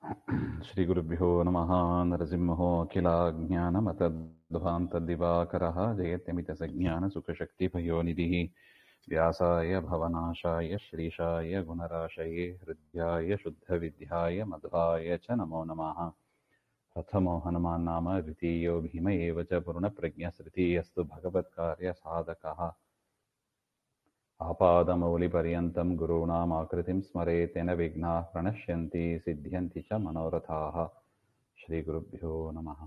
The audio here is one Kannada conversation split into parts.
श्रीगुरुभ्यो नमः। नरसिंहो अखिलाज्ञानमतध्वान्तदिवाकरः जयत्यमितसज्ञानसुखशक्तिभयोनिधिः व्यासाय भवनाशाय श्रीशाय गुणराशये हृद्याय शुद्धविद्याय मध्वाय च नमो नमः। प्रथमो हनुमान् नाम द्वितीयो भीम एव च पूर्णप्रज्ञस्तृतीयस्तु भगवत्कार्यसाधकः। आपादमौलिपर्यन्तं गुरूणाम् आकृतिं स्मरेत् तेन विघ्नाः प्रणश्यन्ति सिद्ध्यन्ति च मनोरथाः। श्रीगुरुभ्यो नमः।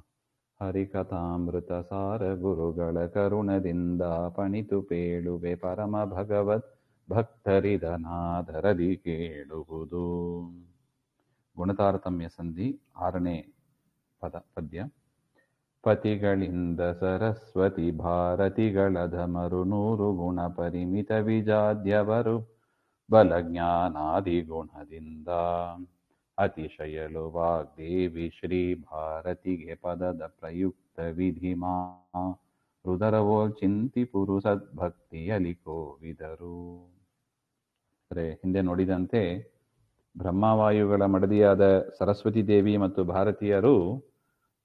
हरिकथामृतसार गुरुಗಳ ಕರುಣದಿಂದ ಪಣಿತು ಪೇಳುವೆ ಪರಮ ಭಗವದ್ ಭಕ್ತರಿದನಾದರದಿ ಕೇಳುವುದು. ಗುಣತಾರತಮ್ಯ ಸಂಧಿ 6ನೇ ಪದ್ಯ. ಪತಿಗಳಿಂದ ಸರಸ್ವತಿ ಭಾರತಿಗಳಧಮರು 100 ಗುಣ ಪರಿಮಿತ ವಿಜಾದ್ಯವರು ಬಲಜ್ಞಾನಾದಿ ಗುಣದಿಂದ ಅತಿಶಯಲು ವಾಗ್ದೇವಿ ಶ್ರೀ ಭಾರತಿಗೆ ಪದದ ಪ್ರಯುಕ್ತ ವಿಧಿಮಾ ರುದರವೋ ಚಿಂತಿ ಪುರು ಸದ್ಭಕ್ತಿಯಲಿ ಕೋವಿದರು. ಅಂದರೆ ಹಿಂದೆ ನೋಡಿದಂತೆ ಬ್ರಹ್ಮವಾಯುಗಳ ಮಡದಿಯಾದ ಸರಸ್ವತಿ ದೇವಿ ಮತ್ತು ಭಾರತೀಯರು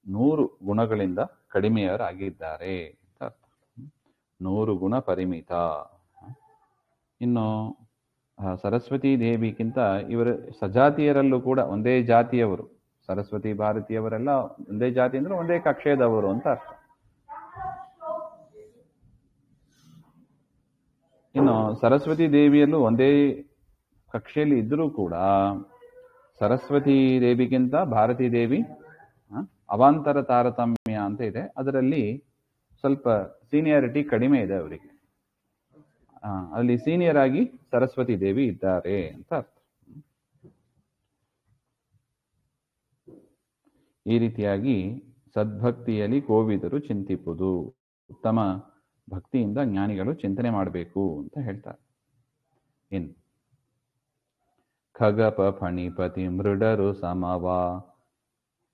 100 ಗುಣಗಳಿಂದ ಕಡಿಮೆಯವರಾಗಿದ್ದಾರೆ ಅಂತ ಅರ್ಥ. 100 ಗುಣ ಪರಿಮಿತ. ಇನ್ನು ಸರಸ್ವತಿ ದೇವಿಗಿಂತ ಇವರು ಸಜಾತಿಯರಲ್ಲೂ ಕೂಡ ಒಂದೇ ಜಾತಿಯವರು. ಸರಸ್ವತಿ ಭಾರತೀಯವರೆಲ್ಲ ಒಂದೇ ಜಾತಿ ಅಂದ್ರೆ ಒಂದೇ ಕಕ್ಷೆಯದವರು ಅಂತ ಅರ್ಥ. ಇನ್ನು ಸರಸ್ವತಿ ದೇವಿಯಲ್ಲೂ ಒಂದೇ ಕಕ್ಷೆಯಲ್ಲಿ ಇದ್ರೂ ಕೂಡ ಸರಸ್ವತಿ ದೇವಿಗಿಂತ ಭಾರತೀ ದೇವಿ ಅವಾಂತರ ತಾರತಮ್ಯ ಅಂತ ಇದೆ. ಅದರಲ್ಲಿ ಸ್ವಲ್ಪ ಸೀನಿಯಾರಿಟಿ ಕಡಿಮೆ ಇದೆ ಅವರಿಗೆ. ಅಲ್ಲಿ ಸೀನಿಯರ್ ಆಗಿ ಸರಸ್ವತಿ ದೇವಿ ಇದ್ದಾರೆ ಅಂತ ಅರ್ಥ. ಈ ರೀತಿಯಾಗಿ ಸದ್ಭಕ್ತಿಯಲ್ಲಿ ಕೋವಿದರು ಚಿಂತಿಪುದು. ಉತ್ತಮ ಭಕ್ತಿಯಿಂದ ಜ್ಞಾನಿಗಳು ಚಿಂತನೆ ಮಾಡಬೇಕು ಅಂತ ಹೇಳ್ತಾರೆ. ಇನ್ ಖಗಪ ಫಣಿಪತಿ ಮೃಡರು ಸಮವಾ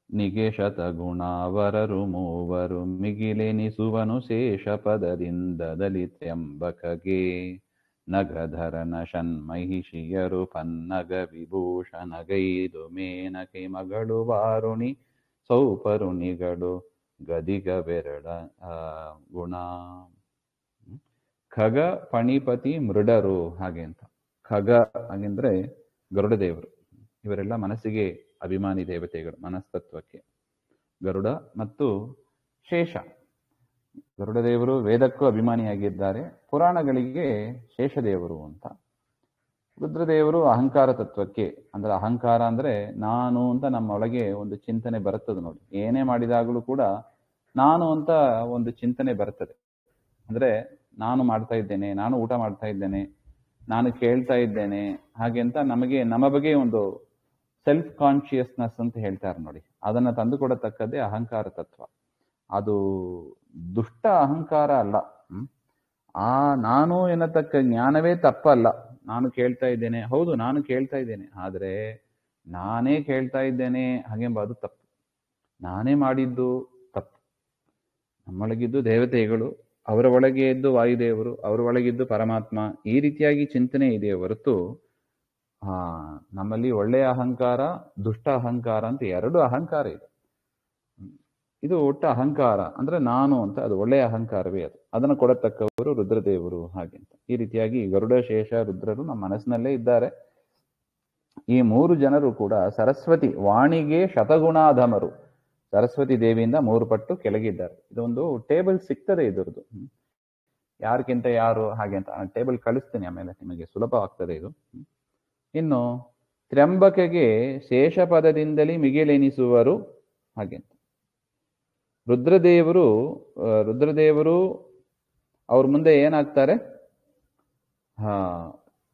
ನಿಗೇಶತ ಗುಣಾವರರು 3 ಮಿಗಿಲೆನಿಸುವನು ಶೇಷ ಪದರಿಂದಲಿ ತ್ರ್ಯಂಬಕಗೆ. ನಗಧರನ ಷಣ್ಮಹಿಷಿಯರು ಪನ್ನಗ ವಿಭೂಷಣಗೈದು ಮೇನಕೆ ಮಗಳು ವಾರುಣಿ ಸೌಪರುಣಿಗಳು ಗದಿಗ ಬೆರಳ ಗುಣ. ಖಗ ಫಣಿಪತಿ ಮೃಡರು ಹಾಗೆ ಅಂತ. ಖಗ ಹಾಗೆಂದ್ರೆ ಗರುಡದೇವರು. ಇವರೆಲ್ಲ ಮನಸ್ಸಿಗೆ ಅಭಿಮಾನಿ ದೇವತೆಗಳು, ಮನಸ್ತತ್ವಕ್ಕೆ. ಗರುಡ ಮತ್ತು ಶೇಷ. ಗರುಡದೇವರು ವೇದಕ್ಕೂ ಅಭಿಮಾನಿಯಾಗಿದ್ದಾರೆ, ಪುರಾಣಗಳಿಗೆ ಶೇಷದೇವರು ಅಂತ. ರುದ್ರದೇವರು ಅಹಂಕಾರ ತತ್ವಕ್ಕೆ, ಅಂದ್ರೆ ಅಹಂಕಾರ ಅಂದ್ರೆ ನಾನು ಅಂತ ನಮ್ಮ ಒಳಗೆ ಒಂದು ಚಿಂತನೆ ಬರುತ್ತದೆ ನೋಡಿ. ಏನೇ ಮಾಡಿದಾಗಲೂ ಕೂಡ ನಾನು ಅಂತ ಒಂದು ಚಿಂತನೆ ಬರ್ತದೆ. ಅಂದ್ರೆ ನಾನು ಮಾಡ್ತಾ ಇದ್ದೇನೆ, ನಾನು ಊಟ ಮಾಡ್ತಾ ಇದ್ದೇನೆ, ನಾನು ಕೇಳ್ತಾ ಇದ್ದೇನೆ, ಹಾಗೆ ಅಂತ ನಮಗೆ ನಮ್ಮ ಬಗ್ಗೆ ಒಂದು ಸೆಲ್ಫ್ ಕಾನ್ಶಿಯಸ್ನೆಸ್ ಅಂತ ಹೇಳ್ತಾರೆ ನೋಡಿ. ಅದನ್ನ ತಂದುಕೊಡತಕ್ಕದ್ದೇ ಅಹಂಕಾರ ತತ್ವ. ಅದು ದುಷ್ಟ ಅಹಂಕಾರ ಅಲ್ಲ. ಆ ನಾನು ಎನ್ನತಕ್ಕ ಜ್ಞಾನವೇ ತಪ್ಪಲ್ಲ. ನಾನು ಕೇಳ್ತಾ ಇದ್ದೇನೆ, ಹೌದು ನಾನು ಕೇಳ್ತಾ ಇದ್ದೇನೆ, ಆದ್ರೆ ನಾನೇ ಕೇಳ್ತಾ ಇದ್ದೇನೆ ಹಾಗೆಂಬ ಅದು ತಪ್ಪು. ನಾನೇ ಮಾಡಿದ್ದು ತಪ್ಪು. ನಮ್ಮೊಳಗಿದ್ದು ದೇವತೆಗಳು, ಅವರ ಒಳಗೆ ಇದ್ದು ವಾಯುದೇವರು, ಅವರ ಒಳಗಿದ್ದು ಪರಮಾತ್ಮ. ಈ ರೀತಿಯಾಗಿ ಚಿಂತನೆ ಇದೆಯೇ ಹೊರತು ನಮ್ಮಲ್ಲಿ ಒಳ್ಳೆಯ ಅಹಂಕಾರ, ದುಷ್ಟ ಅಹಂಕಾರ ಅಂತ 2 ಅಹಂಕಾರ ಇದೆ. ಇದು ಒಟ್ಟು ಅಹಂಕಾರ ಅಂದ್ರೆ ನಾನು ಅಂತ, ಅದು ಒಳ್ಳೆಯ ಅಹಂಕಾರವೇ. ಅದನ್ನು ಕೊಡತಕ್ಕವರು ರುದ್ರದೇವರು ಹಾಗೆ ಅಂತ. ಈ ರೀತಿಯಾಗಿ ಗರುಡ, ಶೇಷ, ರುದ್ರರು ನಮ್ಮ ಮನಸ್ಸಿನಲ್ಲೇ ಇದ್ದಾರೆ. ಈ 3 ಜನರು ಕೂಡ ಸರಸ್ವತಿ ವಾಣಿಗೆ ಶತಗುಣಾಧಮರು. ಸರಸ್ವತಿ ದೇವಿಯಿಂದ 3 ಪಟ್ಟು ಕೆಳಗಿದ್ದಾರೆ. ಇದೊಂದು ಟೇಬಲ್ ಸಿಗ್ತದೆ ಇದರದ್ದು, ಯಾರಿಗಿಂತ ಯಾರು ಹಾಗೆ ಅಂತ. ಟೇಬಲ್ ಕಳಿಸ್ತೀನಿ ಆಮೇಲೆ, ನಿಮಗೆ ಸುಲಭ ಆಗ್ತದೆ ಇದು. ಇನ್ನು ತ್ರ್ಯಂಬಕೆಗೆ ಶೇಷ ಪದದಿಂದಲೇ ಮಿಗಿಲೆನಿಸುವರು ಹಾಗೆ ಅಂತ. ರುದ್ರದೇವರು ಅವ್ರ ಮುಂದೆ ಏನಾಗ್ತಾರೆ?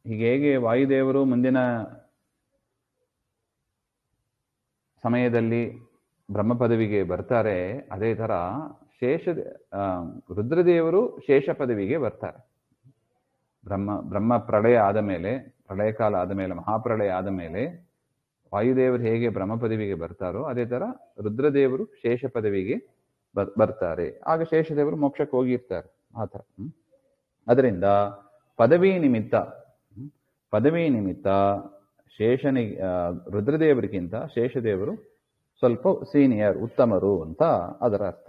ಹೇಗೆ ವಾಯುದೇವರು ಮುಂದಿನ ಸಮಯದಲ್ಲಿ ಬ್ರಹ್ಮ ಪದವಿಗೆ ಬರ್ತಾರೆ, ಅದೇ ತರ ರುದ್ರದೇವರು ಶೇಷ ಪದವಿಗೆ ಬರ್ತಾರೆ. ಬ್ರಹ್ಮ ಪ್ರಳಯ ಆದ ಮೇಲೆ, ಪ್ರಳಯ ಕಾಲ ಆದ ಮೇಲೆ, ಮಹಾಪ್ರಳಯ ಆದ ಮೇಲೆ ವಾಯುದೇವರು ಹೇಗೆ ಬ್ರಹ್ಮ ಪದವಿಗೆ ಬರ್ತಾರೋ ಅದೇ ತರ ರುದ್ರದೇವರು ಶೇಷ ಪದವಿಗೆ ಬರ್ತಾರೆ. ಆಗ ಶೇಷದೇವರು ಮೋಕ್ಷಕ್ಕೆ ಹೋಗಿರ್ತಾರೆ ಆ ಥರ. ಅದರಿಂದ ಪದವಿ ನಿಮಿತ್ತ ರುದ್ರದೇವರಿಗಿಂತ ಶೇಷದೇವರು ಸ್ವಲ್ಪ ಸೀನಿಯರ್, ಉತ್ತಮರು ಅಂತ ಅದರ ಅರ್ಥ.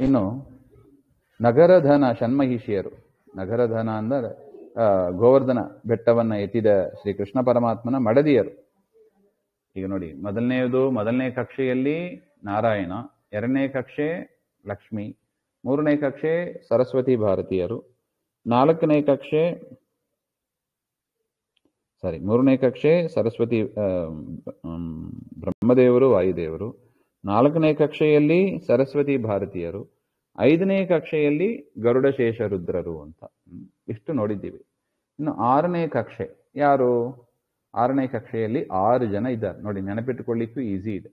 ಇನ್ನು ನಗರಧನ ಷಣ್ಮಹಿಷಿಯರು. ನಗರಧನ ಅಂದರೆ ಗೋವರ್ಧನ ಬೆಟ್ಟವನ್ನ ಎತ್ತಿದ ಶ್ರೀಕೃಷ್ಣ ಪರಮಾತ್ಮನ ಮಡದಿಯರು. ಈಗ ನೋಡಿ, ಮೊದಲನೇ ಕಕ್ಷೆಯಲ್ಲಿ ನಾರಾಯಣ, ಎರಡನೇ ಕಕ್ಷೆ ಲಕ್ಷ್ಮಿ, ಮೂರನೇ ಕಕ್ಷೆ ಸರಸ್ವತಿ ಭಾರತೀಯರು, ಮೂರನೇ ಕಕ್ಷೆ ಸರಸ್ವತಿ ಬ್ರಹ್ಮದೇವರು ವಾಯುದೇವರು, ನಾಲ್ಕನೇ ಕಕ್ಷೆಯಲ್ಲಿ ಸರಸ್ವತಿ ಭಾರತೀಯರು, ಐದನೇ ಕಕ್ಷೆಯಲ್ಲಿ ಗರುಡ ಶೇಷ ರುದ್ರರು ಅಂತ ಇಷ್ಟು ನೋಡಿದ್ದೀವಿ. ಇನ್ನು ಆರನೇ ಕಕ್ಷೆ ಯಾರು? ಆರನೇ ಕಕ್ಷೆಯಲ್ಲಿ 6 ಜನ ಇದ್ದಾರೆ ನೋಡಿ, ನೆನಪಿಟ್ಟುಕೊಳ್ಳಿಕ್ಕೂ ಈಸಿ ಇದೆ.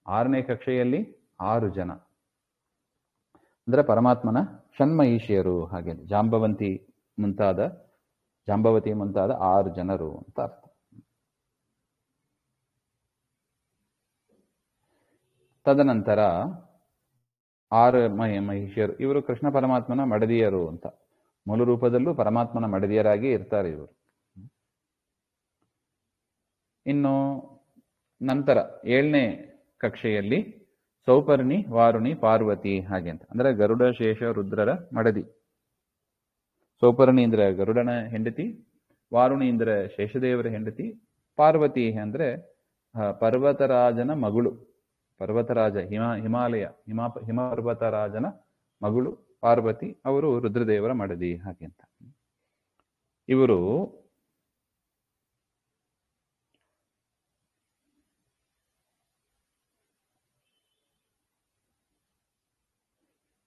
ಆರನೇ ಕಕ್ಷೆಯಲ್ಲಿ 6 ಜನ ಅಂದ್ರೆ ಪರಮಾತ್ಮನ ಷಣ್ಮಹಿಷಿಯರು. ಹಾಗೆ ಜಾಂಬವತಿ ಮುಂತಾದ 6 ಜನರು ಅಂತ ಅರ್ಥ. ತದನಂತರ 6 ಮಹಿಷಿಯರು, ಇವರು ಕೃಷ್ಣ ಪರಮಾತ್ಮನ ಮಡದಿಯರು ಅಂತ. ಮೂಲ ರೂಪದಲ್ಲೂ ಪರಮಾತ್ಮನ ಮಡದಿಯರಾಗಿ ಇರ್ತಾರೆ ಇವರು. ಇನ್ನು ನಂತರ 7ನೇ ಕಕ್ಷೆಯಲ್ಲಿ ಸೌಪರ್ಣಿ, ವಾರುಣಿ, ಪಾರ್ವತಿ ಹಾಗೆ ಅಂತ. ಅಂದ್ರೆ ಗರುಡ ಶೇಷ ರುದ್ರರ ಮಡದಿ. ಸೌಪರ್ಣಿ ಅಂದ್ರೆ ಗರುಡನ ಹೆಂಡತಿ, ವಾರುಣಿ ಅಂದ್ರೆ ಶೇಷದೇವರ ಹೆಂಡತಿ, ಪಾರ್ವತಿ ಅಂದ್ರೆ ಪರ್ವತರಾಜನ ಮಗಳು. ಪರ್ವತರಾಜ ಹಿಮ ಪರ್ವತರಾಜನ ಮಗಳು ಪಾರ್ವತಿ, ಅವರು ರುದ್ರದೇವರ ಮಡದಿ ಹಾಗೆ ಅಂತ. ಇವರು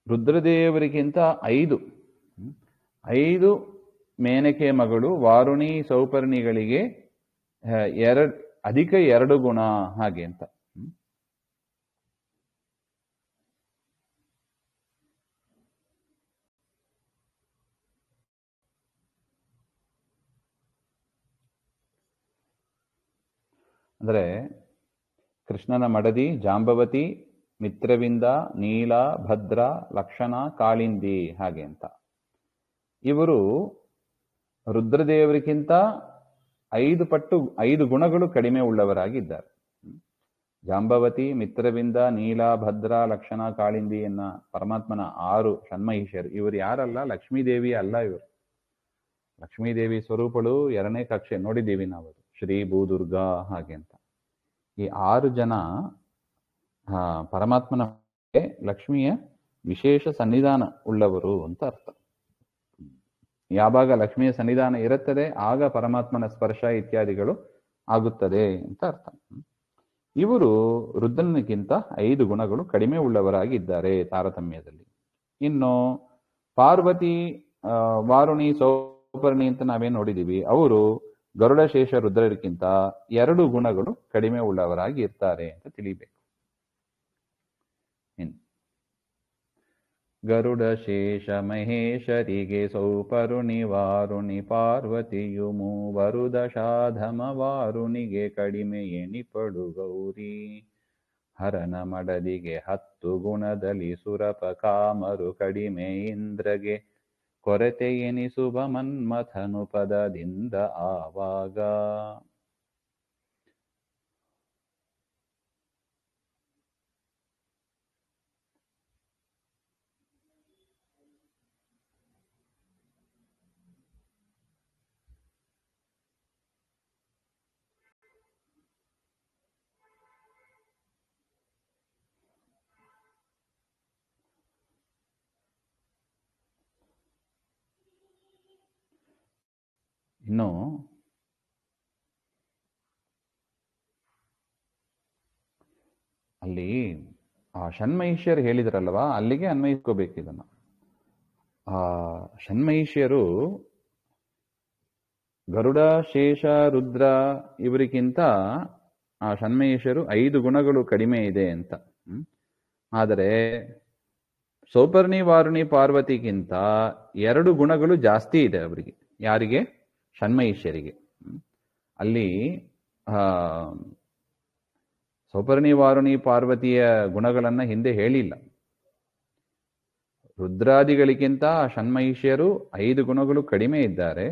ರುದ್ರದೇವರಿಗಿಂತ 5 ಮೇನಕೆ ಮಗಳು ವಾರುಣಿ ಸೌಪರ್ಣಿಗಳಿಗೆ ಅಧಿಕ 2 ಗುಣ ಹಾಗೆ ಅಂತ. ಅಂದ್ರೆ ಕೃಷ್ಣನ ಮಡದಿ ಜಾಂಬವತಿ, ಮಿತ್ರವಿಂದ, ನೀಲ, ಭದ್ರ, ಲಕ್ಷಣ, ಕಾಳಿಂದಿ ಹಾಗೆ ಅಂತ. ಇವರು ರುದ್ರದೇವರಿಗಿಂತ 5 ಪಟ್ಟು 5 ಗುಣಗಳು ಕಡಿಮೆ ಉಳ್ಳವರಾಗಿದ್ದಾರೆ. ಜಾಂಬವತಿ, ಮಿತ್ರವಿಂದ, ನೀಲ, ಭದ್ರ, ಲಕ್ಷಣ, ಕಾಳಿಂದಿಯನ್ನ ಪರಮಾತ್ಮನ 6 ಷಣ್ಮಹಿಷಿಯರು. ಇವರು ಯಾರಲ್ಲ, ಲಕ್ಷ್ಮೀದೇವಿ ಅಲ್ಲ. ಇವರು ಲಕ್ಷ್ಮೀದೇವಿ ಸ್ವರೂಪಗಳು 2ನೇ ಕಕ್ಷೆ ನೋಡಿದ್ದೀವಿ ನಾವು, ಶ್ರೀ ಭೂದುರ್ಗಾ ಹಾಗೆ ಅಂತ. ಈ 6 ಜನ ಪರಮಾತ್ಮನ ಲಕ್ಷ್ಮಿಯ ವಿಶೇಷ ಸನ್ನಿಧಾನ ಉಳ್ಳವರು ಅಂತ ಅರ್ಥ. ಯಾವಾಗ ಲಕ್ಷ್ಮಿಯ ಸನ್ನಿಧಾನ ಇರುತ್ತದೆ ಆಗ ಪರಮಾತ್ಮನ ಸ್ಪರ್ಶ ಇತ್ಯಾದಿಗಳು ಆಗುತ್ತದೆ ಅಂತ ಅರ್ಥ. ಇವರು ರುದ್ರನಿಗಿಂತ 5 ಗುಣಗಳು ಕಡಿಮೆ ಉಳ್ಳವರಾಗಿದ್ದಾರೆ ತಾರತಮ್ಯದಲ್ಲಿ. ಇನ್ನು ಪಾರ್ವತಿ, ವಾರುಣಿ, ಸೌಪರ್ಣಿ ಅಂತ ನಾವೇನು ನೋಡಿದೀವಿ, ಅವರು ಗರುಡ ಶೇಷ ರುದ್ರರಿಗಿಂತ 2 ಗುಣಗಳು ಕಡಿಮೆ ಉಳ್ಳವರಾಗಿ ಇರ್ತಾರೆ ಅಂತ ತಿಳಿಬೇಕು. ಗರುಡ ಶೇಷ ಮಹೇಶರಿಗೆ ಸೌಪರ್ಣಿ, ವಾರುಣಿ, ಪಾರ್ವತಿಯು ಮೂವರು ದಶಾಧಮ, ವಾರುಣಿಗೆ ಕಡಿಮೆ ಎನಿಪಡು ಗೌರಿ. ಹರನ ಮಡದಿಗೆ 10 ಗುಣದಲ್ಲಿ ಸುರಪ ಕಾಮರು ಕಡಿಮೆ, ಇಂದ್ರಗೆ ಕೊರತೆ ಎನಿಸುವ ಮನ್ಮಥನು ಪದದಿಂದ ಆವಾಗ. ಇನ್ನು ಅಲ್ಲಿ ಆ ಷಣ್ಮಹಿಷ್ಯರು ಹೇಳಿದ್ರಲ್ವಾ, ಅಲ್ಲಿಗೆ ಅನ್ವಯಿಸ್ಕೋಬೇಕು ಇದನ್ನ. ಆ ಷಣ್ಮಹಿಷ್ಯರು ಗರುಡ ಶೇಷ ರುದ್ರ ಇವರಿಗಿಂತ ಆ ಷಣ್ಮಹಿಷ್ಯರು 5 ಗುಣಗಳು ಕಡಿಮೆ ಇದೆ ಅಂತ. ಆದರೆ ಸೌಪರ್ಣಿ, ವಾರುಣಿ, ಪಾರ್ವತಿಗಿಂತ 2 ಗುಣಗಳು ಜಾಸ್ತಿ ಇದೆ ಅವರಿಗೆ. ಯಾರಿಗೆ? ಷಣ್ಮಹಿಷ್ಯರಿಗೆ. ಅಲ್ಲಿ ಸೌಪರ್ಣಿ, ವಾರುಣಿ, ಪಾರ್ವತಿಯ ಗುಣಗಳನ್ನ ಹಿಂದೆ ಹೇಳಿಲ್ಲ. ರುದ್ರಾದಿಗಳಿಗಿಂತ ಷಣ್ಮಹಿಷ್ಯರು 5 ಗುಣಗಳು ಕಡಿಮೆ ಇದ್ದಾರೆ.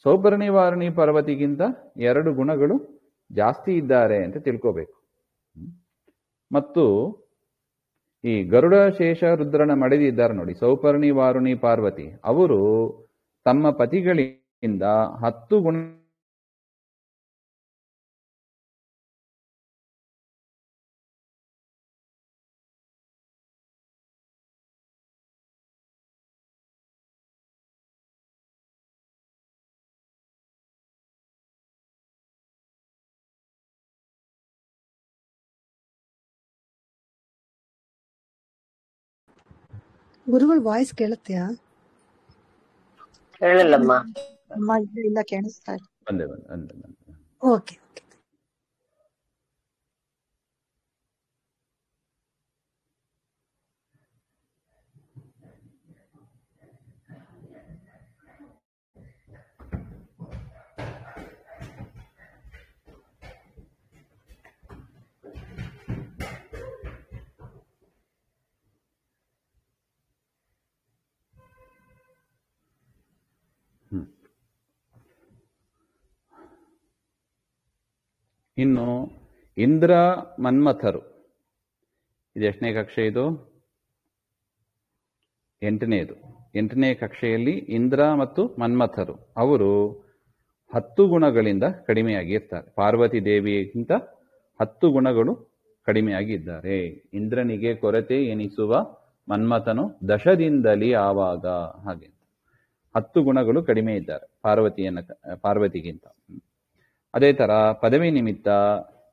ಸೌಪರ್ಣಿ ವಾರುಣಿ ಪಾರ್ವತಿಗಿಂತ 2 ಗುಣಗಳು ಜಾಸ್ತಿ ಇದ್ದಾರೆ ಅಂತ ತಿಳ್ಕೋಬೇಕು. ಮತ್ತು ಈ ಗರುಡ ಶೇಷ ರುದ್ರನ ಮಡದಿ ಇದ್ದಾರೆ ನೋಡಿ, ಸೌಪರ್ಣಿ ವಾರುಣಿ ಪಾರ್ವತಿ, ಅವರು ತಮ್ಮ ಪತಿಗಳಿಂದ 10 ಗುಣ ಗುರುಗಳ ವಾಯ್ಸ್ ಕೇಳುತ್ತೆಯಾ? ಹೇಳಿಲ್ಲಮ್ಮ. ಇಲ್ಲ ಕೇಳಿಸ್ತಾ ಇಲ್ಲ. ಬಂದೆ. ಓಕೆ. ಇನ್ನು ಇಂದ್ರ ಮನ್ಮಥರು, ಇದು ಎಷ್ಟನೇ ಕಕ್ಷೆ? ಇದು 8ನೇದು. 8ನೇ ಕಕ್ಷೆಯಲ್ಲಿ ಇಂದ್ರ ಮತ್ತು ಮನ್ಮಥರು ಅವರು 10 ಗುಣಗಳಿಂದ ಕಡಿಮೆಯಾಗಿರ್ತಾರೆ. ಪಾರ್ವತಿ ದೇವಿಗಿಂತ 10 ಗುಣಗಳು ಕಡಿಮೆಯಾಗಿದ್ದಾರೆ. ಇಂದ್ರನಿಗೆ ಕೊರತೆ ಎನಿಸುವ ಮನ್ಮಥನು ದಶದಿಂದಲೇ ಆವಾಗ, ಹಾಗೆ 10 ಗುಣಗಳು ಕಡಿಮೆ ಇದ್ದಾರೆ ಪಾರ್ವತಿಗಿಂತ. ಅದೇ ತರ ಪದವಿ ನಿಮಿತ್ತ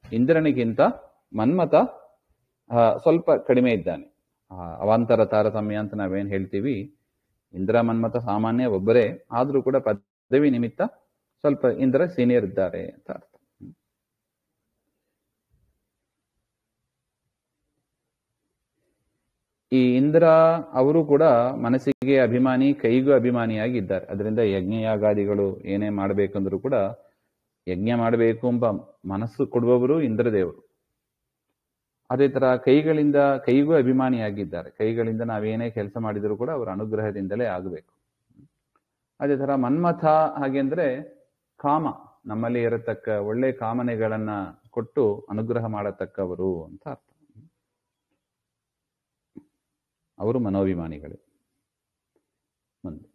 ಇಂದ್ರನಿಗಿಂತ ಮನ್ಮಥ ಸ್ವಲ್ಪ ಕಡಿಮೆ ಇದ್ದಾನೆ. ಅವಾಂತರ ತಾರತಮ್ಯ ಅಂತ ನಾವೇನು ಹೇಳ್ತೀವಿ, ಇಂದ್ರ ಮನ್ಮಥ ಸಾಮಾನ್ಯ ಒಬ್ಬರೇ, ಆದ್ರೂ ಕೂಡ ಪದವಿ ನಿಮಿತ್ತ ಸ್ವಲ್ಪ ಇಂದ್ರ ಸೀನಿಯರ್ ಇದ್ದಾರೆ ಅಂತ ಅರ್ಥ. ಈ ಇಂದ್ರ ಅವರು ಕೂಡ ಮನಸ್ಸಿಗೆ ಅಭಿಮಾನಿ, ಕೈಗೂ ಅಭಿಮಾನಿಯಾಗಿದ್ದಾರೆ. ಅದರಿಂದ ಯಜ್ಞಯಾಗಾದಿಗಳು ಏನೇ ಮಾಡಬೇಕಂದ್ರೂ ಕೂಡ ಯಜ್ಞ ಮಾಡಬೇಕು ಎಂಬ ಮನಸ್ಸು ಕೊಡುವವರು ಇಂದ್ರದೇವರು. ಅದೇ ತರ ಕೈಗೂ ಅಭಿಮಾನಿಯಾಗಿದ್ದಾರೆ. ಕೈಗಳಿಂದ ನಾವೇನೇ ಕೆಲಸ ಮಾಡಿದರೂ ಕೂಡ ಅವರ ಅನುಗ್ರಹದಿಂದಲೇ ಆಗಬೇಕು. ಅದೇ ತರ ಮನ್ಮಥ ಹಾಗೆ ಅಂದ್ರೆ ಕಾಮ, ನಮ್ಮಲ್ಲಿ ಇರತಕ್ಕ ಒಳ್ಳೆ ಕಾಮನೆಗಳನ್ನ ಕೊಟ್ಟು ಅನುಗ್ರಹ ಮಾಡತಕ್ಕವರು ಅಂತ ಅರ್ಥ. ಅವರು ಮನೋಭಿಮಾನಿಗಳು. ಮುಂದೆ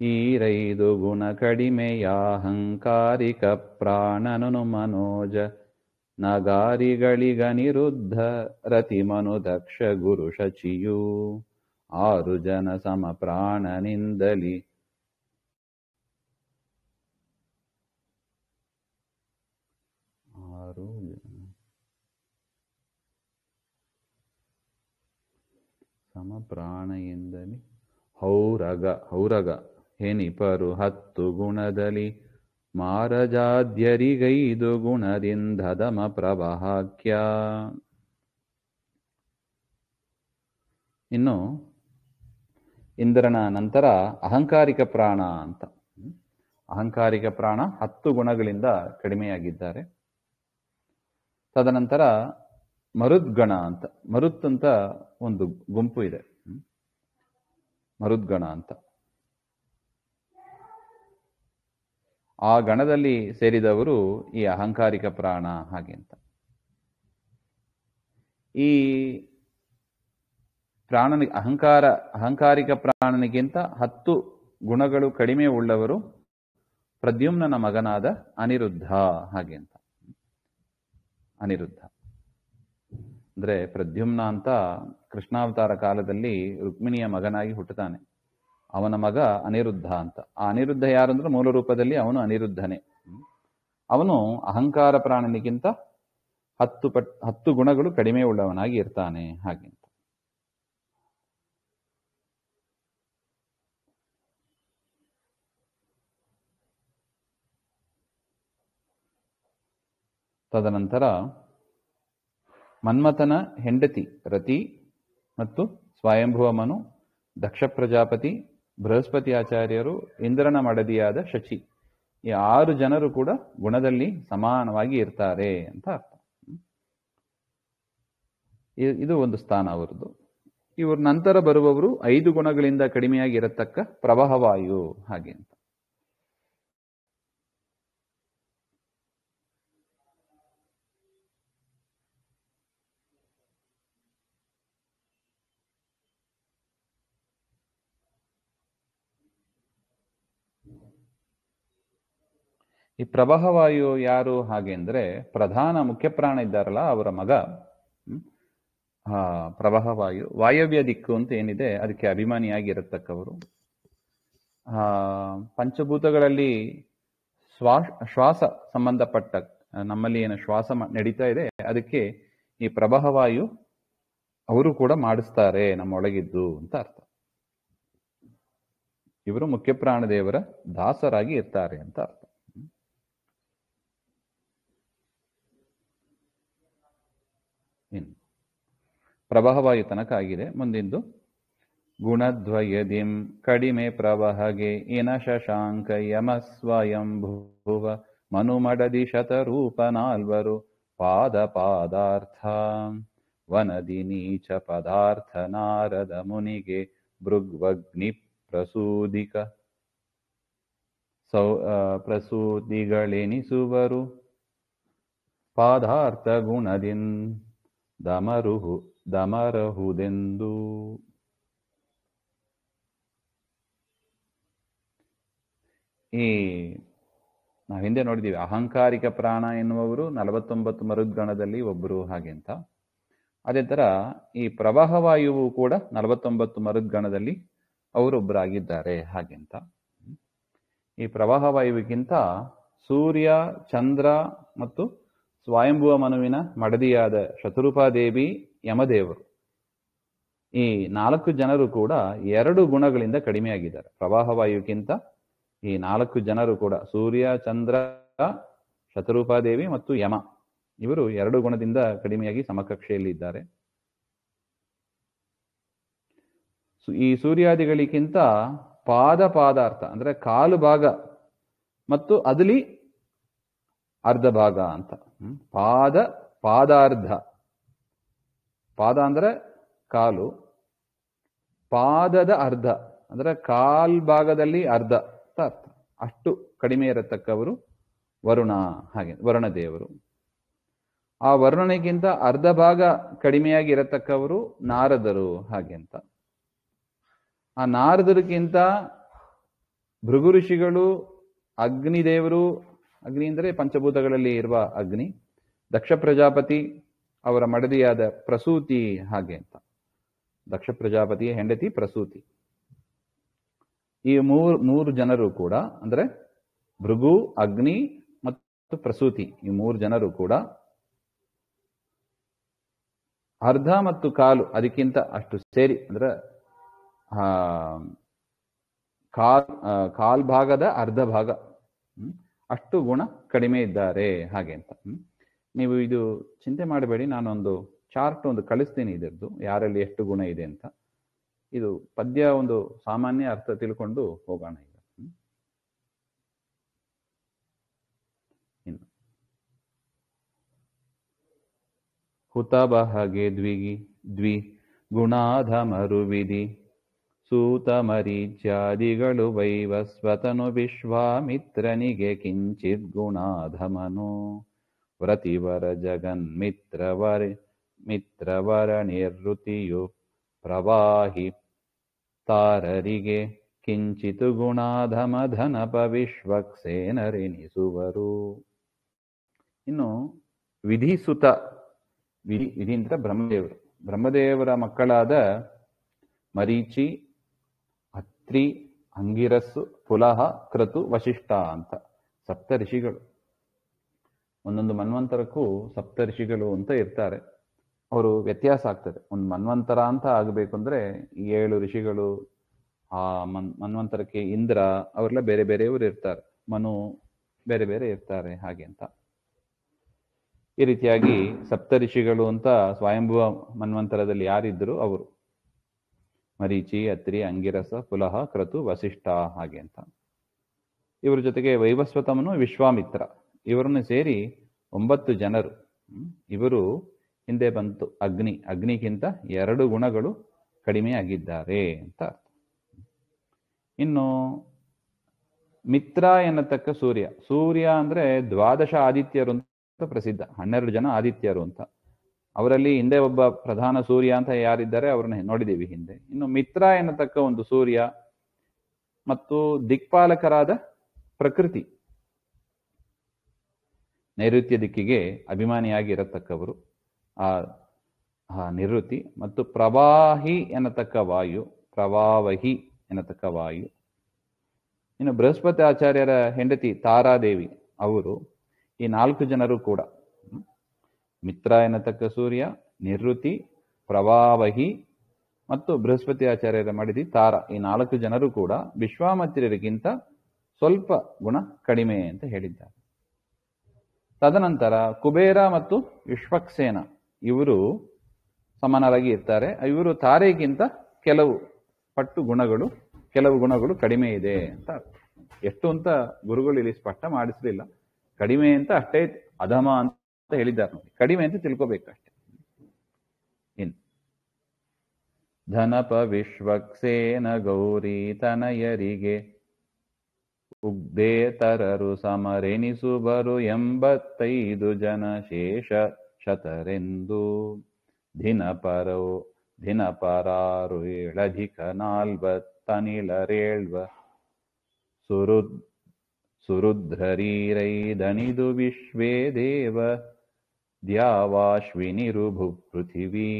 ಈರೈದು ಗುಣ ಕಡಿಮೆಯ ಅಹಂಕಾರಿಕ ಪ್ರಾಣನು ಮನೋಜ ನಗಾರಿಗಳಿಗನಿರುದ್ಧ ರತಿ ಮನು ದಕ್ಷ ಗುರು ಶಚಿಯು 6 ಜನ ಸಮ ಪ್ರಾಣನಿಂದಲಿ 6 ಸಮ ಪ್ರಾಣೆಯಿಂದಲಿ ಹೌರಗ ಹೆನಿಪರು 10 ಗುಣದಲ್ಲಿ ಮಾರಜಾದ್ಯರಿಗೈದು ಗುಣದಿಂದದಮ ಪ್ರವಾಕ್ಯ. ಇನ್ನು ಇಂದ್ರನ ನಂತರ ಅಹಂಕಾರಿಕ ಪ್ರಾಣ ಅಂತ. ಅಹಂಕಾರಿಕ ಪ್ರಾಣ 10 ಗುಣಗಳಿಂದ ಕಡಿಮೆಯಾಗಿದ್ದಾರೆ. ತದನಂತರ ಮರುದ್ಗಣ ಅಂತ, ಮರುತ್ ಅಂತ ಒಂದು ಗುಂಪು ಇದೆ, ಮರುದ್ಗಣ ಅಂತ. ಆ ಗಣದಲ್ಲಿ ಸೇರಿದವರು ಈ ಅಹಂಕಾರಿಕ ಪ್ರಾಣ ಹಾಗೆ ಅಂತ. ಈ ಅಹಂಕಾರಿಕ ಪ್ರಾಣನಿಗಿಂತ 10 ಗುಣಗಳು ಕಡಿಮೆ ಉಳ್ಳವರು ಪ್ರದ್ಯುಮ್ನನ ಮಗನಾದ ಅನಿರುದ್ಧ ಹಾಗೆ ಅಂತ. ಅನಿರುದ್ಧ ಅಂದ್ರೆ ಪ್ರದ್ಯುಮ್ನ ಅಂತ ಕೃಷ್ಣಾವತಾರ ಕಾಲದಲ್ಲಿ ರುಕ್ಮಿಣಿಯ ಮಗನಾಗಿ ಹುಟ್ಟುತ್ತಾನೆ. ಅವನ ಮಗ ಅನಿರುದ್ಧ ಅಂತ. ಆ ಅನಿರುದ್ಧ ಯಾರಂದ್ರೆ ಮೂಲ ರೂಪದಲ್ಲಿ ಅವನು ಅನಿರುದ್ಧನೇ. ಅವನು ಅಹಂಕಾರ ಪ್ರಾಣನಿಗಿಂತ 10 ಗುಣಗಳು ಕಡಿಮೆ ಉಳ್ಳವನಾಗಿ ಇರ್ತಾನೆ ಹಾಗೆ ಅಂತ. ತದನಂತರ ಮನ್ಮಥನ ಹೆಂಡತಿ ರತಿ ಮತ್ತು ಸ್ವಯಂಭುವ ಮನು, ದಕ್ಷ ಪ್ರಜಾಪತಿ, ಬೃಹಸ್ಪತಿ ಆಚಾರ್ಯರು, ಇಂದ್ರನ ಮಡದಿಯಾದ ಶಚಿ, ಈ 6 ಜನರು ಕೂಡ ಗುಣದಲ್ಲಿ ಸಮಾನವಾಗಿ ಇರ್ತಾರೆ ಅಂತ ಅರ್ಥ. ಇದು ಒಂದು ಸ್ಥಾನ ಅವರದ್ದು. ಇವ್ರ ನಂತರ ಬರುವವರು 5 ಗುಣಗಳಿಂದ ಕಡಿಮೆಯಾಗಿರತಕ್ಕ ಪ್ರವಾಹವಾಯು ಹಾಗೆ ಅಂತ. ಈ ಪ್ರವಾಹವಾಯು ಯಾರು ಹಾಗೆ ಅಂದ್ರೆ ಪ್ರಧಾನ ಮುಖ್ಯ ಪ್ರಾಣ ಇದ್ದಾರಲ್ಲ ಅವರ ಮಗ. ಪ್ರವಾಹವಾಯು ವಾಯವ್ಯ ದಿಕ್ಕು ಅಂತ ಏನಿದೆ ಅದಕ್ಕೆ ಅಭಿಮಾನಿಯಾಗಿರತಕ್ಕವರು. ಪಂಚಭೂತಗಳಲ್ಲಿ ಶ್ವಾಸ ಸಂಬಂಧಪಟ್ಟ ನಮ್ಮಲ್ಲಿ ಏನು ಶ್ವಾಸ ನಡೀತಾ ಇದೆ ಅದಕ್ಕೆ ಈ ಪ್ರವಾಹವಾಯು ಅವರು ಕೂಡ ಮಾಡಿಸ್ತಾರೆ ನಮ್ಮೊಳಗಿದ್ದು ಅಂತ ಅರ್ಥ. ಇವರು ಮುಖ್ಯ ಪ್ರಾಣದೇವರ ದಾಸರಾಗಿ ಇರ್ತಾರೆ ಅಂತ ಅರ್ಥ. ಇನ್ನು ಪ್ರವಾಹವಾಯು ತನಕ ಆಗಿದೆ. ಮುಂದಿಂದು ಗುಣದ್ವಯದಿಂ ಕಡಿಮೆ ಪ್ರವಹಗೆ ಇನ ಶಶಾಂಕ ಯಮ ಸ್ವಯಂಭುವ ಮನುಮಡದಿ ಶತರೂಪ ನಾಲ್ವರು ಪಾದ ಪಾದಾರ್ಥ ವನದಿ ನೀಚ ಪದಾರ್ಥ ನಾರದ ಮುನಿಗೆ ಭೃಗ್ವಗ್ನಿ ಪ್ರಸೂದಿಗಳೆನಿಸುವರು ಪಾದಾರ್ಥ ಗುಣದಿಂ ದಮರಹುದೆಂದು. ನಾವು ಹಿಂದೆ ನೋಡಿದೀವಿ ಅಹಂಕಾರಿಕ ಪ್ರಾಣ ಎನ್ನುವವರು 49 ಮರುದ್ಗಣದಲ್ಲಿ ಒಬ್ಬರು ಹಾಗೆ ಅಂತ. ಅದೇ ತರ ಈ ಪ್ರವಾಹವಾಯುವು ಕೂಡ 49 ಮರುದ್ಗಣದಲ್ಲಿ ಅವರೊಬ್ಬರಾಗಿದ್ದಾರೆ ಹಾಗೆಂತ. ಈ ಪ್ರವಾಹವಾಯುವಿಗಿಂತ ಸೂರ್ಯ, ಚಂದ್ರ ಮತ್ತು ಸ್ವಯಂಭುವ ಮನುವಿನ ಮಡದಿಯಾದ ಶತರೂಪಾದೇವಿ, ಯಮದೇವರು ಈ 4 ಜನರು ಕೂಡ 2 ಗುಣಗಳಿಂದ ಕಡಿಮೆಯಾಗಿದ್ದಾರೆ. ಪ್ರವಾಹವಾಯುವಿಗಿಂತ ಈ 4 ಜನರು ಕೂಡ ಸೂರ್ಯ, ಚಂದ್ರ, ಶತರೂಪಾದೇವಿ ಮತ್ತು ಯಮ ಇವರು 2 ಗುಣದಿಂದ ಕಡಿಮೆಯಾಗಿ ಸಮಕಕ್ಷೆಯಲ್ಲಿ ಇದ್ದಾರೆ. ಈ ಸೂರ್ಯಾದಿಗಳಿಗಿಂತ ಪಾದಾರ್ಥ ಅಂದ್ರೆ ಕಾಲು ಭಾಗ ಮತ್ತು ಅದಲ್ಲಿ ಅರ್ಧ ಭಾಗ ಅಂತ. ಪಾದಾರ್ಧ. ಪಾದ ಅಂದ್ರೆ ಕಾಲು, ಪಾದದ ಅರ್ಧ ಅಂದ್ರೆ ಕಾಲ್ ಭಾಗದಲ್ಲಿ ಅರ್ಧ ಅಂತ ಅರ್ಥ. ಅಷ್ಟು ಕಡಿಮೆ ಇರತಕ್ಕವರು ವರುಣ ಹಾಗೆ, ವರುಣ ದೇವರು. ಆ ವರುಣನಿಗಿಂತ ಅರ್ಧ ಭಾಗ ಕಡಿಮೆಯಾಗಿ ಇರತಕ್ಕವರು ನಾರದರು ಹಾಗೆ ಅಂತ. ಆ ನಾರದರಿಗಿಂತ ಭೃಗು ಋಷಿಗಳು, ಅಗ್ನಿದೇವರು, ಅಗ್ನಿ ಅಂದರೆ ಪಂಚಭೂತಗಳಲ್ಲಿ ಇರುವ ಅಗ್ನಿ, ದಕ್ಷ ಪ್ರಜಾಪತಿ ಅವರ ಮಡದಿಯಾದ ಪ್ರಸೂತಿ ಹಾಗೆ ಅಂತ. ದಕ್ಷ ಪ್ರಜಾಪತಿಯ ಹೆಂಡತಿ ಪ್ರಸೂತಿ. ಈ ಮೂರು ಜನರು ಕೂಡ ಅಂದ್ರೆ ಭೃಗು, ಅಗ್ನಿ ಮತ್ತು ಪ್ರಸೂತಿ ಈ 3 ಜನರು ಕೂಡ ಅರ್ಧ ಮತ್ತು ಕಾಲು ಅದಕ್ಕಿಂತ ಅಷ್ಟು ಸೇರಿ ಅಂದ್ರೆ ಕಾಲ್ ಭಾಗದ ಅರ್ಧ ಭಾಗ ಅಷ್ಟು ಗುಣ ಕಡಿಮೆ ಇದ್ದಾರೆ ಹಾಗೆ ಅಂತ. ನೀವು ಇದು ಚಿಂತೆ ಮಾಡಬೇಡಿ, ನಾನೊಂದು ಚಾರ್ಟ್ ಒಂದು ಕಳಿಸ್ತೀನಿ ಇದರದ್ದು, ಯಾರಲ್ಲಿ ಎಷ್ಟು ಗುಣ ಇದೆ ಅಂತ. ಇದು ಪದ್ಯ ಒಂದು ಸಾಮಾನ್ಯ ಅರ್ಥ ತಿಳ್ಕೊಂಡು ಹೋಗೋಣ ಈಗ. ಇನ್ನು ಹುತಬಹಗೆ ದ್ವಿ ಗುಣಾಧಮರುವಿಧಿ ಸೂತ ಮರೀಚ್ಯಾದಿಗಳು ವೈವಸ್ವತನು ವಿಶ್ವಾಮಿತ್ರನಿಗೆ ಕಿಂಚಿತ್ ಗುಣಾಧಮನು ವ್ರತಿವರ ಮಿತ್ರವರ ನಿರ್ವೃತಿಯು ಪ್ರವಾಹಿ ತಾರರಿಗೆ ಕಿಂಚಿತು ಗುಣಾಧಮ ಧನಪ ವಿಶ್ವಕ್ಸೇನರೆನಿಸುವರು. ಇನ್ನು ವಿಧಿಸುತ, ವಿಧಿ ಅಂತ ಬ್ರಹ್ಮದೇವರ ಮಕ್ಕಳಾದ ಮರೀಚಿ, ಅತ್ರಿ, ಅಂಗಿರಸ್ಸು, ಪುಲಹ, ಕ್ರತು, ವಶಿಷ್ಠ ಅಂತ 7 ಋಷಿಗಳು. ಒಂದೊಂದು ಮನ್ವಂತರಕ್ಕೂ 7 ಋಷಿಗಳು ಅಂತ ಇರ್ತಾರೆ. ಅವರು ವ್ಯತ್ಯಾಸ ಆಗ್ತದೆ. ಒಂದು ಮನ್ವಂತರ ಅಂತ ಆಗಬೇಕು ಅಂದ್ರೆ 7 ಋಷಿಗಳು, ಆ ಮನ್ವಂತರಕ್ಕೆ ಇಂದ್ರ ಅವರೆಲ್ಲ ಬೇರೆ ಬೇರೆಯವರು ಇರ್ತಾರೆ, ಮನು ಬೇರೆ ಬೇರೆ ಇರ್ತಾರೆ ಹಾಗೆ ಅಂತ. ಈ ರೀತಿಯಾಗಿ 7 ಋಷಿಗಳು ಅಂತ ಸ್ವಯಂಭುವ ಮನ್ವಂತರದಲ್ಲಿ ಯಾರಿದ್ರು ಅವರು ಮರೀಚಿ, ಅತ್ರಿ, ಅಂಗಿರಸ, ಪುಲಹ, ಕ್ರತು, ವಸಿಷ್ಠ ಹಾಗೆ ಅಂತ. ಇವರ ಜೊತೆಗೆ ವೈವಸ್ವತಮನು, ವಿಶ್ವಾಮಿತ್ರ ಇವರನ್ನು ಸೇರಿ 9 ಜನರು. ಇವರು ಹಿಂದೆ ಬಂತು ಅಗ್ನಿಗಿಂತ 2 ಗುಣಗಳು ಕಡಿಮೆಯಾಗಿದ್ದಾರೆ ಅಂತ ಅರ್ಥ. ಇನ್ನು ಮಿತ್ರ ಎನ್ನತಕ್ಕ ಸೂರ್ಯ. ಸೂರ್ಯ ಅಂದ್ರೆ ದ್ವಾದಶ ಆದಿತ್ಯರು ಅಂತ ಪ್ರಸಿದ್ಧ, 12 ಜನ ಆದಿತ್ಯರು ಅಂತ. ಅವರಲ್ಲಿ ಹಿಂದೆ ಒಬ್ಬ ಪ್ರಧಾನ ಸೂರ್ಯ ಅಂತ ಯಾರಿದ್ದಾರೆ ಅವ್ರನ್ನ ನೋಡಿದ್ದೀವಿ ಹಿಂದೆ. ಇನ್ನು ಮಿತ್ರ ಎನ್ನತಕ್ಕ ಒಂದು ಸೂರ್ಯ ಮತ್ತು ದಿಕ್ಪಾಲಕರಾದ ಪ್ರಕೃತಿ, ನೈಋತ್ಯ ದಿಕ್ಕಿಗೆ ಅಭಿಮಾನಿಯಾಗಿ ಇರತಕ್ಕವರು ಆ ನಿವೃತ್ತಿ, ಮತ್ತು ಪ್ರವಾಹಿ ಎನ್ನತಕ್ಕ ವಾಯು, ಪ್ರವಾವಹಿ ಎನ್ನತಕ್ಕ ವಾಯು. ಇನ್ನು ಬೃಹಸ್ಪತಿ ಆಚಾರ್ಯರ ಹೆಂಡತಿ ತಾರಾದೇವಿ ಅವರು, ಈ 4 ಜನರು ಕೂಡ ಮಿತ್ರ ಎನ್ನತಕ್ಕ ಸೂರ್ಯ, ನಿವೃತ್ತಿ, ಪ್ರವಾವಹಿ ಮತ್ತು ಬೃಹಸ್ಪತಿ ಆಚಾರ್ಯರ ಮಡಿದಿ ತಾರ, ಈ 4 ಜನರು ಕೂಡ ವಿಶ್ವಾಮಿತ್ರರಿಗಿಂತ ಸ್ವಲ್ಪ ಗುಣ ಕಡಿಮೆ ಅಂತ ಹೇಳಿದ್ದಾರೆ. ತದನಂತರ ಕುಬೇರ ಮತ್ತು ವಿಶ್ವಕ್ಸೇನ ಇವರು ಸಮಾನರಾಗಿ ಇರ್ತಾರೆ. ಇವರು ತಾರೆಗಿಂತ ಕೆಲವು ಗುಣಗಳು ಕಡಿಮೆ ಇದೆ ಅಂತ. ಎಷ್ಟು ಅಂತ ಗುರುಗಳು ಇಲ್ಲಿ ಸ್ಪಷ್ಟ ಮಾಡಿಸಲಿಲ್ಲ. ಕಡಿಮೆ ಅಂತ ಅಷ್ಟೇ, ಅಧಮ ಅಂತ ಹೇಳಿದ್ದಾರೆ ನೋಡಿ, ಕಡಿಮೆ ಅಂತ ತಿಳ್ಕೋಬೇಕಷ್ಟೆ. ಇನ್ ಧನಪ ವಿಶ್ವಕ್ಸೇನ ಗೌರಿ ತನಯರಿಗೆ ಉಗ್ದೇತರರು ಸಮರೆನಿಸುವರು 85 ಜನ ಶೇಷ ಶತರೆಂದು. ದಿನಪರಾರು 7+40 ಸುರುದ್ರರೀರೈ ದಣಿದು ವಿಶ್ವೇ ದೇವ ದ್ಯಾವಾಶ್ವಿನಿರುಭು ಪೃಥಿವೀ.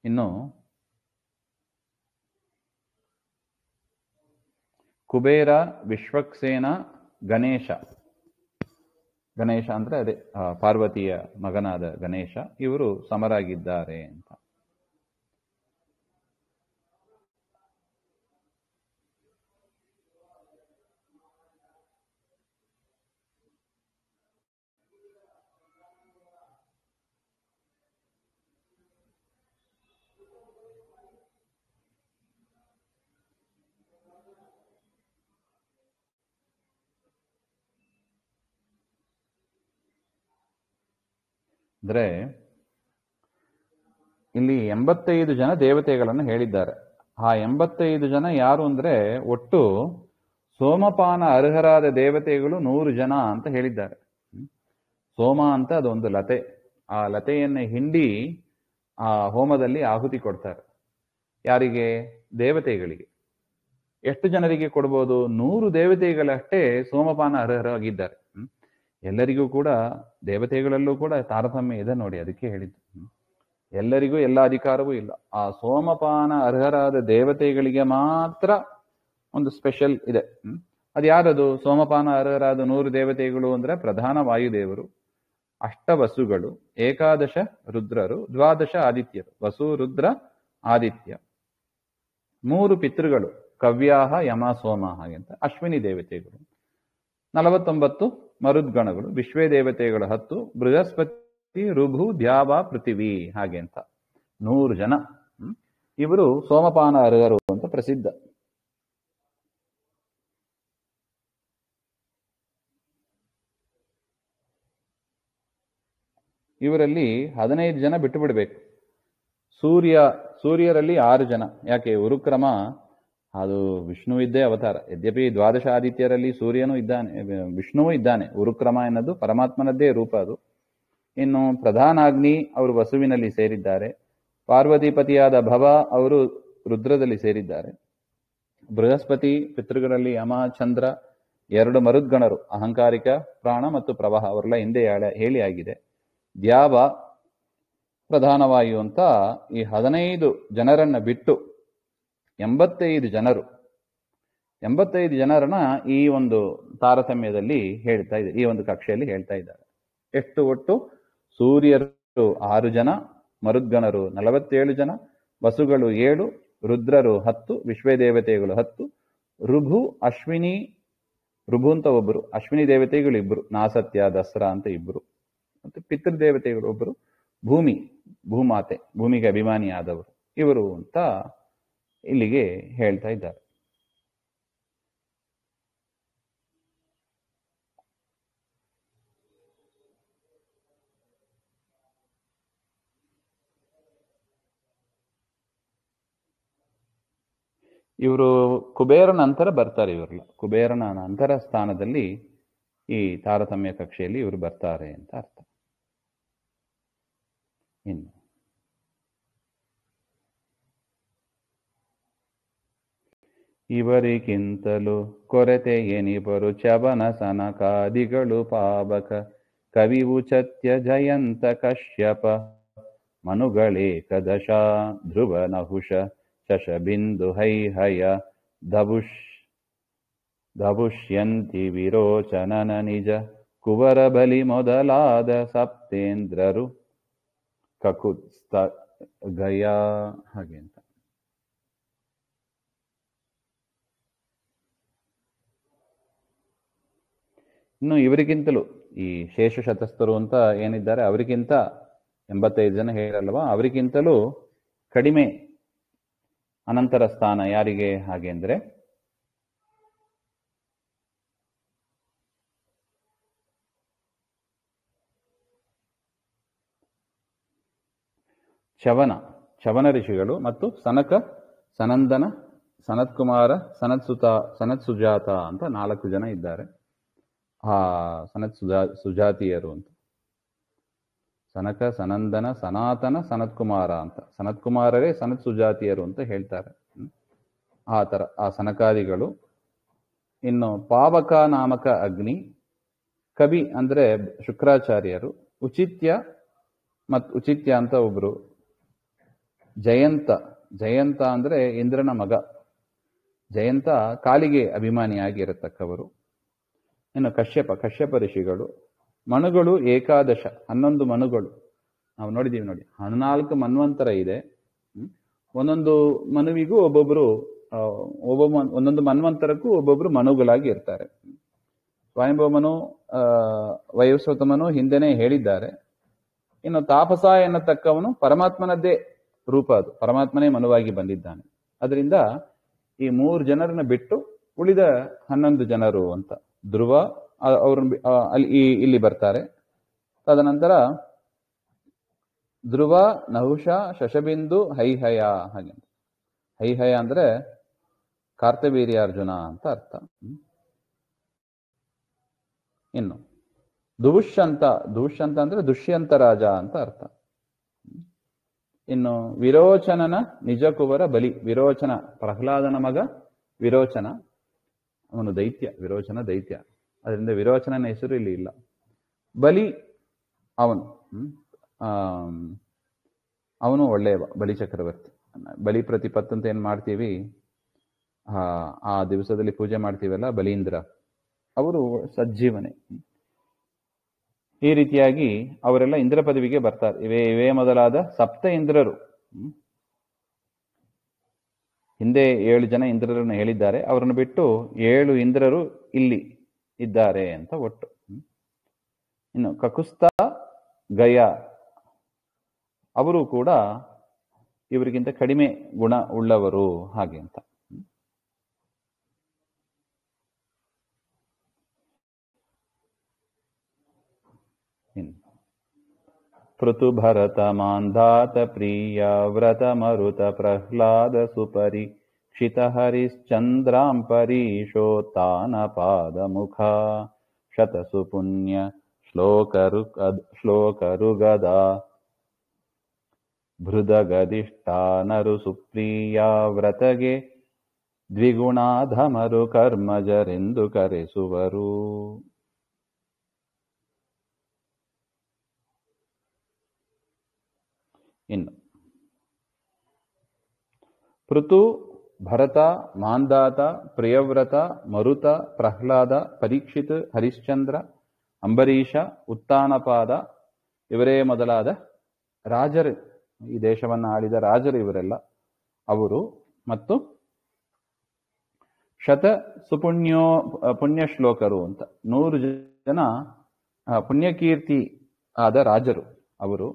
ಇನ್ನು ಕುಬೇರ, ವಿಶ್ವಕ್ಸೇನ, ಗಣೇಶ ಅಂದ್ರೆ ಅದೇ ಪಾರ್ವತಿಯ ಮಗನಾದ ಗಣೇಶ, ಇವರು ಸಮರಾಗಿದ್ದಾರೆ ಅಂತ. ಅಂದ್ರೆ ಇಲ್ಲಿ 85 ಜನ ದೇವತೆಗಳನ್ನು ಹೇಳಿದ್ದಾರೆ. ಆ 85 ಜನ ಯಾರು ಅಂದ್ರೆ, ಒಟ್ಟು ಸೋಮಪಾನ ಅರ್ಹರಾದ ದೇವತೆಗಳು 100 ಜನ ಅಂತ ಹೇಳಿದ್ದಾರೆ. ಸೋಮ ಅಂತ ಅದೊಂದು ಲತೆ, ಆ ಲತೆಯನ್ನು ಹಿಂಡಿ ಆ ಹೋಮದಲ್ಲಿ ಆಹುತಿ ಕೊಡ್ತಾರೆ. ಯಾರಿಗೆ? ದೇವತೆಗಳಿಗೆ. ಎಷ್ಟು ಜನರಿಗೆ ಕೊಡ್ಬೋದು? 100 ದೇವತೆಗಳಷ್ಟೇ ಸೋಮಪಾನ ಅರ್ಹರಾಗಿದ್ದಾರೆ. ಎಲ್ಲರಿಗೂ ಕೂಡ, ದೇವತೆಗಳಲ್ಲೂ ಕೂಡ ತಾರತಮ್ಯ ಇದೆ ನೋಡಿ, ಅದಕ್ಕೆ ಹೇಳಿದ್ದು. ಎಲ್ಲರಿಗೂ ಎಲ್ಲ ಅಧಿಕಾರವೂ ಇಲ್ಲ. ಆ ಸೋಮಪಾನ ಅರ್ಹರಾದ ದೇವತೆಗಳಿಗೆ ಮಾತ್ರ ಒಂದು ಸ್ಪೆಷಲ್ ಇದೆ. ಅದು ಯಾರದು? ಸೋಮಪಾನ ಅರ್ಹರಾದ 100 ದೇವತೆಗಳು ಅಂದ್ರೆ ಪ್ರಧಾನ ವಾಯುದೇವರು, 8 ವಸುಗಳು, 11 ರುದ್ರರು, 12 ಆದಿತ್ಯರು. ವಸು, ರುದ್ರ, ಆದಿತ್ಯ. 3 ಪಿತೃಗಳು, ಕವ್ಯಾಹ, ಯಮ, ಸೋಮ ಹಾಗೆ ಅಂತ. ಅಶ್ವಿನಿ ದೇವತೆಗಳು 49 ಮರುದ್ಗಣಗಳು, ವಿಶ್ವೇ ದೇವತೆಗಳು 10, ಬೃಹಸ್ಪತಿ, ಋಭು, ದ್ಯಾವ, ಪೃಥಿವೀ ಹಾಗೆ ಅಂತ 100 ಜನ. ಇವರು ಸೋಮಪಾನ ಅರ್ಹರು ಅಂತ ಪ್ರಸಿದ್ಧ. ಇವರಲ್ಲಿ 15 ಜನ ಬಿಟ್ಟು ಬಿಡಬೇಕು. ಸೂರ್ಯರಲ್ಲಿ 6 ಜನ. ಯಾಕೆ? ಉರುಕ್ರಮ ಅದು ವಿಷ್ಣುವಿದ್ದೇ ಅವತಾರ. ಯದ್ಯಪಿ 12 ಆದಿತ್ಯರಲ್ಲಿ ಸೂರ್ಯನೂ ಇದ್ದಾನೆ, ವಿಷ್ಣುವೂ ಇದ್ದಾನೆ. ಉರುಕ್ರಮ ಎನ್ನೋದು ಪರಮಾತ್ಮನದ್ದೇ ರೂಪ ಅದು. ಇನ್ನು ಪ್ರಧಾನಾಗ್ನಿ ಅವರು ವಸುವಿನಲ್ಲಿ ಸೇರಿದ್ದಾರೆ. ಪಾರ್ವತಿಪತಿಯಾದ ಭವ ಅವರು ರುದ್ರದಲ್ಲಿ ಸೇರಿದ್ದಾರೆ. ಬೃಹಸ್ಪತಿ ಪಿತೃಗಳಲ್ಲಿ ಯಮ, ಚಂದ್ರ, 2 ಮರುದ್ಗಣರು, ಅಹಂಕಾರಿಕ, ಪ್ರಾಣ ಮತ್ತು ಪ್ರವಾಹ, ಅವರೆಲ್ಲ ಹಿಂದೆ ಹೇಳಿ ಆಗಿದೆ. ದ್ಯಾವ ಪ್ರಧಾನವಾಯು ಅಂತ ಈ 15 ಜನರನ್ನ ಬಿಟ್ಟು 85 ಜನರನ್ನ ಈ ಒಂದು ತಾರತಮ್ಯದಲ್ಲಿ ಹೇಳ್ತಾ ಇದೆ, ಈ ಒಂದು ಕಕ್ಷೆಯಲ್ಲಿ ಹೇಳ್ತಾ ಇದ್ದಾರೆ. ಎಷ್ಟು? ಒಟ್ಟು ಸೂರ್ಯರು 6 ಜನ, ಮರುದ್ಗಣರು 47 ಜನ, ವಸುಗಳು 7, ರುದ್ರರು 10, ವಿಶ್ವೇ ದೇವತೆಗಳು 10, ಋಭು, ಅಶ್ವಿನಿ, ಋಭು ಅಂತ ಒಬ್ಬರು, ಅಶ್ವಿನಿ ದೇವತೆಗಳು 2, ನಾಸತ್ಯ, ದಸರಾ ಅಂತ 2, ಮತ್ತು ಪಿತೃದೇವತೆಗಳು 1, ಭೂಮಾತೆ, ಭೂಮಿಗೆ ಅಭಿಮಾನಿಯಾದವರು ಇವರು ಅಂತ ಇಲ್ಲಿಗೆ ಹೇಳ್ತಾ ಇದ್ದಾರೆ. ಇವರು ಕುಬೇರನ ನಂತರ ಬರ್ತಾರೆ. ಇವರೆಲ್ಲ ಕುಬೇರನ ನಂತರ ಸ್ಥಾನದಲ್ಲಿ ಈ ತಾರತಮ್ಯ ಕಕ್ಷೆಯಲ್ಲಿ ಇವರು ಬರ್ತಾರೆ ಅಂತ ಅರ್ಥ. ಇನ್ನು ಇವರಿಗಿಂತಲೂ ಕೊರತೆ ಎನಿಬರು ಚವನ ಸನಕಾದಿಗಳು ಪಾವಕ ಕವಿವು ಚತ್ಯ ಜಯಂತ ಕಶ್ಯಪ ಮನುಗಳೇಕದಶ ಧ್ರುವ ನಹುಷ ಶಶಬಿಂದು ಹೈಹಯ ಧಬುಷ್ಯಂತಿ ವಿರೋಚನನ ನಿಜ ಕುವರ ಬಲಿ ಮೊದಲಾದ ಸಪ್ತೇಂದ್ರರು ಕಕುತ್ಸ್ತ ಗಯಾ ಹಾಗೆ ಅಂತ. ಇನ್ನು ಇವರಿಗಿಂತಲೂ ಈ ಶೇಷ ಶತಸ್ಥರು ಅಂತ ಏನಿದ್ದಾರೆ ಅವರಿಗಿಂತ 85 ಜನ ಹೇಳಲ್ವಾ, ಅವರಿಗಿಂತಲೂ ಕಡಿಮೆ ಅನಂತರ ಸ್ಥಾನ ಯಾರಿಗೆ ಹಾಗೆ ಅಂದ್ರೆ ಚವನ ಋಷಿಗಳು ಮತ್ತು ಸನಂದನ, ಸನತ್ಕುಮಾರ, ಸನತ್ಸುಜಾತ ಅಂತ 4 ಜನ ಇದ್ದಾರೆ. ಆ ಸುಜಾತಿಯರು ಅಂತ ಸನಕ, ಸನಂದನ, ಸನಾತನ, ಸನತ್ಕುಮಾರ ಅಂತ. ಸನತ್ಕುಮಾರರೇ ಸನತ್ ಸುಜಾತಿಯರು ಅಂತ ಹೇಳ್ತಾರೆ. ಆ ತರ ಆ ಸನಕಾದಿಗಳು. ಇನ್ನು ಪಾವಕ ನಾಮಕ ಅಗ್ನಿ, ಕವಿ ಅಂದ್ರೆ ಶುಕ್ರಾಚಾರ್ಯರು, ಉಚಿತ್ಯ ಅಂತ ಒಬ್ರು, ಜಯಂತ ಅಂದ್ರೆ ಇಂದ್ರನ ಮಗ. ಜಯಂತ ಕಾಲಿಗೆ ಅಭಿಮಾನಿಯಾಗಿರತಕ್ಕವರು. ಇನ್ನು ಕಶ್ಯಪ ಋಷಿಗಳು, ಮನುಗಳು ಏಕಾದಶ 11 ಮನುಗಳು. ನಾವು ನೋಡಿದೀವಿ ನೋಡಿ, 14 ಮನ್ವಂತರ ಇದೆ. ಒಂದೊಂದು ಮನುವಿಗೂ ಒಂದೊಂದು ಮನ್ವಂತರಕ್ಕೂ ಒಬ್ಬೊಬ್ರು ಮನುಗಳಾಗಿ ಇರ್ತಾರೆ. ಸ್ವಯಂಭವಮನು, ವೈವಸ್ವತಮನು ಹಿಂದೆನೇ ಹೇಳಿದ್ದಾರೆ. ಇನ್ನು ತಾಪಸ ಎನ್ನತಕ್ಕವನು ಪರಮಾತ್ಮನದ್ದೇ ರೂಪ, ಅದು ಪರಮಾತ್ಮನೇ ಮನುವಾಗಿ ಬಂದಿದ್ದಾನೆ. ಅದರಿಂದ ಈ 3 ಜನರನ್ನ ಬಿಟ್ಟು ಉಳಿದ 11 ಜನರು ಅಂತ ಧ್ರುವ ಅವ್ರನ್ನ ಇಲ್ಲಿ ಬರ್ತಾರೆ. ತದನಂತರ ಧ್ರುವ, ನಹುಷ, ಶಶಬಿಂದು, ಹೈಹಯ ಹಾಗೆ. ಹೈಹಯ ಅಂದ್ರೆ ಕಾರ್ತವೀರ್ಯಾರ್ಜುನ ಅಂತ ಅರ್ಥ. ಇನ್ನು ದುಷ್ಯಂತ ಅಂದ್ರೆ ದುಷ್ಯಂತ ರಾಜ ಅಂತ ಅರ್ಥ. ಇನ್ನು ವಿರೋಚನನ ನಿಜ ಕುವರ ಬಲಿ. ವಿರೋಚನ ಪ್ರಹ್ಲಾದನ ಮಗ ವಿರೋಚನ, ಅವನು ದೈತ್ಯ. ವಿರೋಚನ ದೈತ್ಯ, ಅದರಿಂದ ವಿರೋಚನನ ಹೆಸರು ಇಲ್ಲಿ ಇಲ್ಲ. ಬಲಿ ಅವನು ಒಳ್ಳೆಯವ, ಬಲಿ ಚಕ್ರವರ್ತಿ. ಬಲಿ ಪ್ರತಿಪತ್ ಅಂತ ಏನ್ ಮಾಡ್ತೀವಿ, ಆ ದಿವಸದಲ್ಲಿ ಪೂಜೆ ಮಾಡ್ತೀವಲ್ಲ, ಬಲೀಂದ್ರ, ಅವರು ಸಜ್ಜೀವನೆ. ಈ ರೀತಿಯಾಗಿ ಅವರೆಲ್ಲ ಇಂದ್ರ ಪದವಿಗೆ ಬರ್ತಾರೆ. ಇವೇ ಮೊದಲಾದ ಸಪ್ತ ಇಂದ್ರರು. ಹಿಂದೆ 7 ಜನ ಇಂದ್ರರನ್ನು ಹೇಳಿದ್ದಾರೆ, ಅವರನ್ನು ಬಿಟ್ಟು 7 ಇಂದ್ರರು ಇಲ್ಲಿ ಇದ್ದಾರೆ ಅಂತ ಒಟ್ಟು. ಇನ್ನು ಕಕುಸ್ತ ಗಯ ಅವರು ಕೂಡ ಇವರಿಗಿಂತ ಕಡಿಮೆ ಗುಣ ಉಳ್ಳವರು ಹಾಗೆ ಅಂತ. ಪೃಥು ಭರತ ಮಾಂಧಾತ ಪ್ರಿಯ ವ್ರತ ಮರುತ ಪ್ರಹ್ಲಾದ ಸುಪರಿ ಕ್ಷಿತ ಹರಿಶ್ಚಂದ್ರಾಂ ಪರೀಶೋತ್ತಾನ ಪಾದ ಮುಖ ಶತಸು ಪುಣ್ಯ ಶ್ಲೋಕರುಗದ ಭೃದಗದಿಷ್ಟಾನರು ಸುಪ್ರಿಯ ವ್ರತಗೆ ದ್ವಿಗುಣಾಧಮರು ಕರ್ಮಜರೆಂದು ಕರೆಸುವರು. ಇನ್ನು ಪೃಥು, ಭರತ, ಮಾಂಧಾತ, ಪ್ರಿಯವ್ರತ, ಮರುತ, ಪ್ರಹ್ಲಾದ, ಪರೀಕ್ಷಿತ್, ಹರಿಶ್ಚಂದ್ರ, ಅಂಬರೀಷ, ಉತ್ತಾನಪಾದ ಇವರೇ ಮೊದಲಾದ ರಾಜರು, ಈ ದೇಶವನ್ನು ಆಳಿದ ರಾಜರು ಇವರೆಲ್ಲ ಅವರು. ಮತ್ತು ಪುಣ್ಯ ಶ್ಲೋಕರು ಅಂತ 100 ಜನ ಪುಣ್ಯಕೀರ್ತಿ ಆದ ರಾಜರು ಅವರು.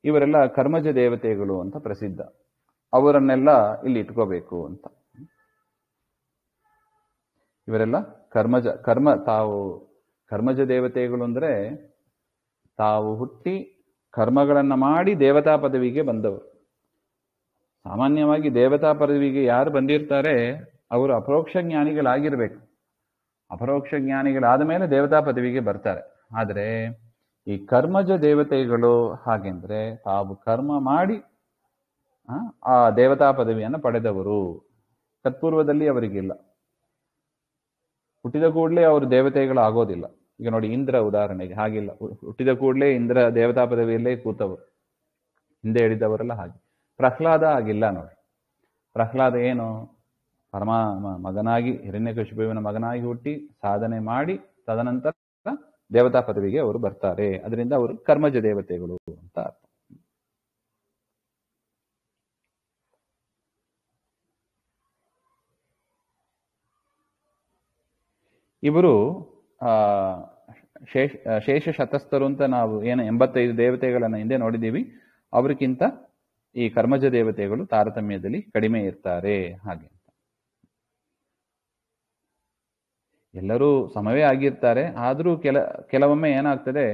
ಇವರೆಲ್ಲ ಕರ್ಮಜ ದೇವತೆಗಳು ಅಂತ ಪ್ರಸಿದ್ಧ. ಅವರನ್ನೆಲ್ಲ ಇಲ್ಲಿ ಇಟ್ಕೋಬೇಕು ಅಂತ. ಇವರೆಲ್ಲ ತಾವು ಕರ್ಮಜ ದೇವತೆಗಳು ಅಂದ್ರೆ ತಾವು ಹುಟ್ಟಿ ಕರ್ಮಗಳನ್ನ ಮಾಡಿ ದೇವತಾ ಪದವಿಗೆ ಬಂದವರು. ಸಾಮಾನ್ಯವಾಗಿ ದೇವತಾ ಪದವಿಗೆ ಯಾರು ಬಂದಿರ್ತಾರೆ ಅವರು ಅಪರೋಕ್ಷ ಜ್ಞಾನಿಗಳಾಗಿರ್ಬೇಕು. ಅಪರೋಕ್ಷ ಜ್ಞಾನಿಗಳಾದ ಮೇಲೆ ದೇವತಾ ಪದವಿಗೆ ಬರ್ತಾರೆ. ಆದರೆ ಈ ಕರ್ಮಜ ದೇವತೆಗಳು ಹಾಗೆಂದ್ರೆ ತಾವು ಕರ್ಮ ಮಾಡಿ ಆ ದೇವತಾ ಪದವಿಯನ್ನು ಪಡೆದವರು. ತತ್ಪೂರ್ವದಲ್ಲಿ ಅವರಿಗಿಲ್ಲ. ಹುಟ್ಟಿದ ಕೂಡಲೇ ಅವರು ದೇವತೆಗಳು ಆಗೋದಿಲ್ಲ. ಈಗ ನೋಡಿ, ಇಂದ್ರ ಉದಾಹರಣೆಗೆ ಹಾಗಿಲ್ಲ. ಹುಟ್ಟಿದ ಕೂಡಲೇ ಇಂದ್ರ ದೇವತಾ ಪದವಿಯಲ್ಲೇ ಕೂತವರು. ಹಿಂದೆ ಹೇಳಿದವರೆಲ್ಲ ಹಾಗೆ. ಪ್ರಹ್ಲಾದ ಆಗಿಲ್ಲ ನೋಡಿ. ಪ್ರಹ್ಲಾದ ಏನು, ಪರಮ ಮಗನಾಗಿ ಹಿರಣ್ಯಕಶಿಪುವಿನ ಮಗನಾಗಿ ಹುಟ್ಟಿ ಸಾಧನೆ ಮಾಡಿ ತದನಂತರ ದೇವತಾ ಪದವಿಗೆ ಅವರು ಬರ್ತಾರೆ. ಅದರಿಂದ ಅವರು ಕರ್ಮಜ ದೇವತೆಗಳು ಅಂತ ಅರ್ಥ. ಇವರು ಶೇಷ ಶತಸ್ಥರು ಅಂತ ನಾವು ಏನು 85 ದೇವತೆಗಳನ್ನ ಹಿಂದೆ ನೋಡಿದ್ದೀವಿ. ಅವ್ರಿಗಿಂತ ಈ ಕರ್ಮಜ ದೇವತೆಗಳು ತಾರತಮ್ಯದಲ್ಲಿ ಕಡಿಮೆ ಇರ್ತಾರೆ. ಹಾಗೆ ಎಲ್ಲರೂ ಸಮವೇ ಆಗಿರ್ತಾರೆ. ಆದರೂ ಕೆಲವೊಮ್ಮೆ ಏನಾಗ್ತದೆ,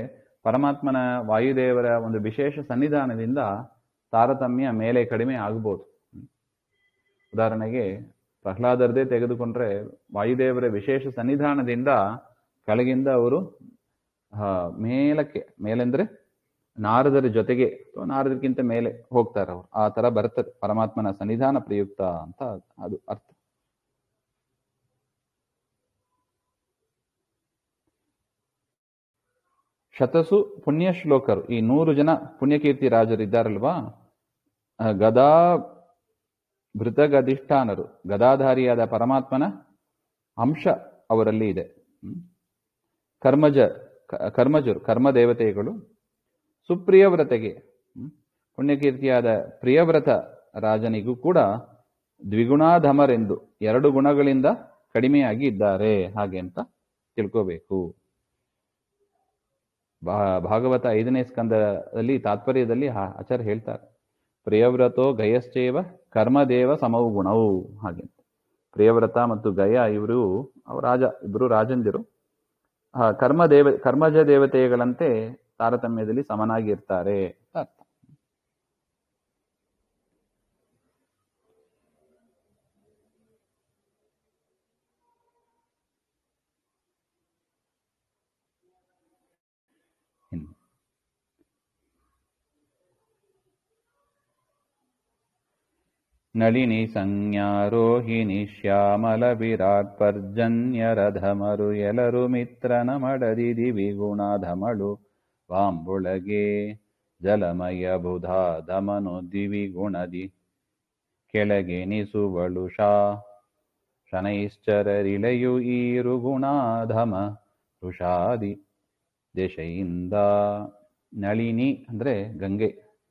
ಪರಮಾತ್ಮನ ವಾಯುದೇವರ ಒಂದು ವಿಶೇಷ ಸನ್ನಿಧಾನದಿಂದ ತಾರತಮ್ಯ ಮೇಲೆ ಕಡಿಮೆ ಆಗ್ಬೋದು. ಉದಾಹರಣೆಗೆ ಪ್ರಹ್ಲಾದರದೇ ತೆಗೆದುಕೊಂಡ್ರೆ, ವಾಯುದೇವರ ವಿಶೇಷ ಸನ್ನಿಧಾನದಿಂದ ಕೆಳಗಿಂದ ಅವರು ಮೇಲೆಂದ್ರೆ ನಾರದರ ಜೊತೆಗೆ ಅಥವಾ ನಾರದಕ್ಕಿಂತ ಮೇಲೆ ಹೋಗ್ತಾರೆ. ಅವರು ಆ ತರ ಬರ್ತದೆ. ಪರಮಾತ್ಮನ ಸನ್ನಿಧಾನ ಪ್ರಯುಕ್ತ ಅಂತ ಅದು ಅರ್ಥ. ಶತಸು ಪುಣ್ಯ ಶ್ಲೋಕರು, ಈ 100 ಜನ ಪುಣ್ಯಕೀರ್ತಿ ರಾಜರಿದ್ದಾರಲ್ವಾ, ಗದಾ ಭೃತಗಧಿಷ್ಠಾನರು, ಗದಾಧಾರಿಯಾದ ಪರಮಾತ್ಮನ ಅಂಶ ಅವರಲ್ಲಿ ಇದೆ. ಕರ್ಮಜರು ಕರ್ಮದೇವತೆಗಳು. ಸುಪ್ರಿಯವ್ರತೆಗೆ ಪುಣ್ಯಕೀರ್ತಿಯಾದ ಪ್ರಿಯವ್ರತ ರಾಜನಿಗೂ ಕೂಡ ದ್ವಿಗುಣಾಧಮರೆಂದು 2 ಗುಣಗಳಿಂದ ಕಡಿಮೆಯಾಗಿ ಇದ್ದಾರೆ. ಹಾಗೆ ಅಂತ ತಿಳ್ಕೋಬೇಕು. ಭಾಗವತ 5ನೇ ಸ್ಕಂದದಲ್ಲಿ ತಾತ್ಪರ್ಯದಲ್ಲಿ ಆಚಾರ್ಯ ಹೇಳ್ತಾರೆ, ಪ್ರಿಯವ್ರತೋ ಗಯಶ್ಚೇವ ಕರ್ಮದೇವ ಸಮೌ ಗುಣವು. ಹಾಗೆ ಪ್ರಿಯವ್ರತ ಮತ್ತು ಗಯ ಇಬ್ಬರು ರಾಜಂದಿರು ಕರ್ಮಜ ದೇವತೆಗಳಂತೆ ತಾರತಮ್ಯದಲ್ಲಿ ಸಮನಾಗಿರ್ತಾರೆ ಅಂತ ಅರ್ಥ. ನಳಿನಿ ಸಂಜ್ಞಾರೋಹಿಣಿ ಶ್ಯಾಮಲ ವಿರಾಟ್ ಪರ್ಜನ್ಯರಧಮರು ಎಲರು ಮಿತ್ರನ ಮಡದಿ ದಿವಿಗುಣಧಮಳು ವಾಂಬೊಳಗೆ ಜಲಮಯ ಬುಧಾ ಧಮನು ದಿವಿಗುಣದಿ ಕೆಳಗೆ ನಿಸುವಳು ಶನೈಶ್ಚರರಿಳೆಯು ಈರು ಗುಣಾಧಮ ಋಷಾದಿ ದಶೆಯಿಂದ. ನಳಿನಿ ಅಂದ್ರೆ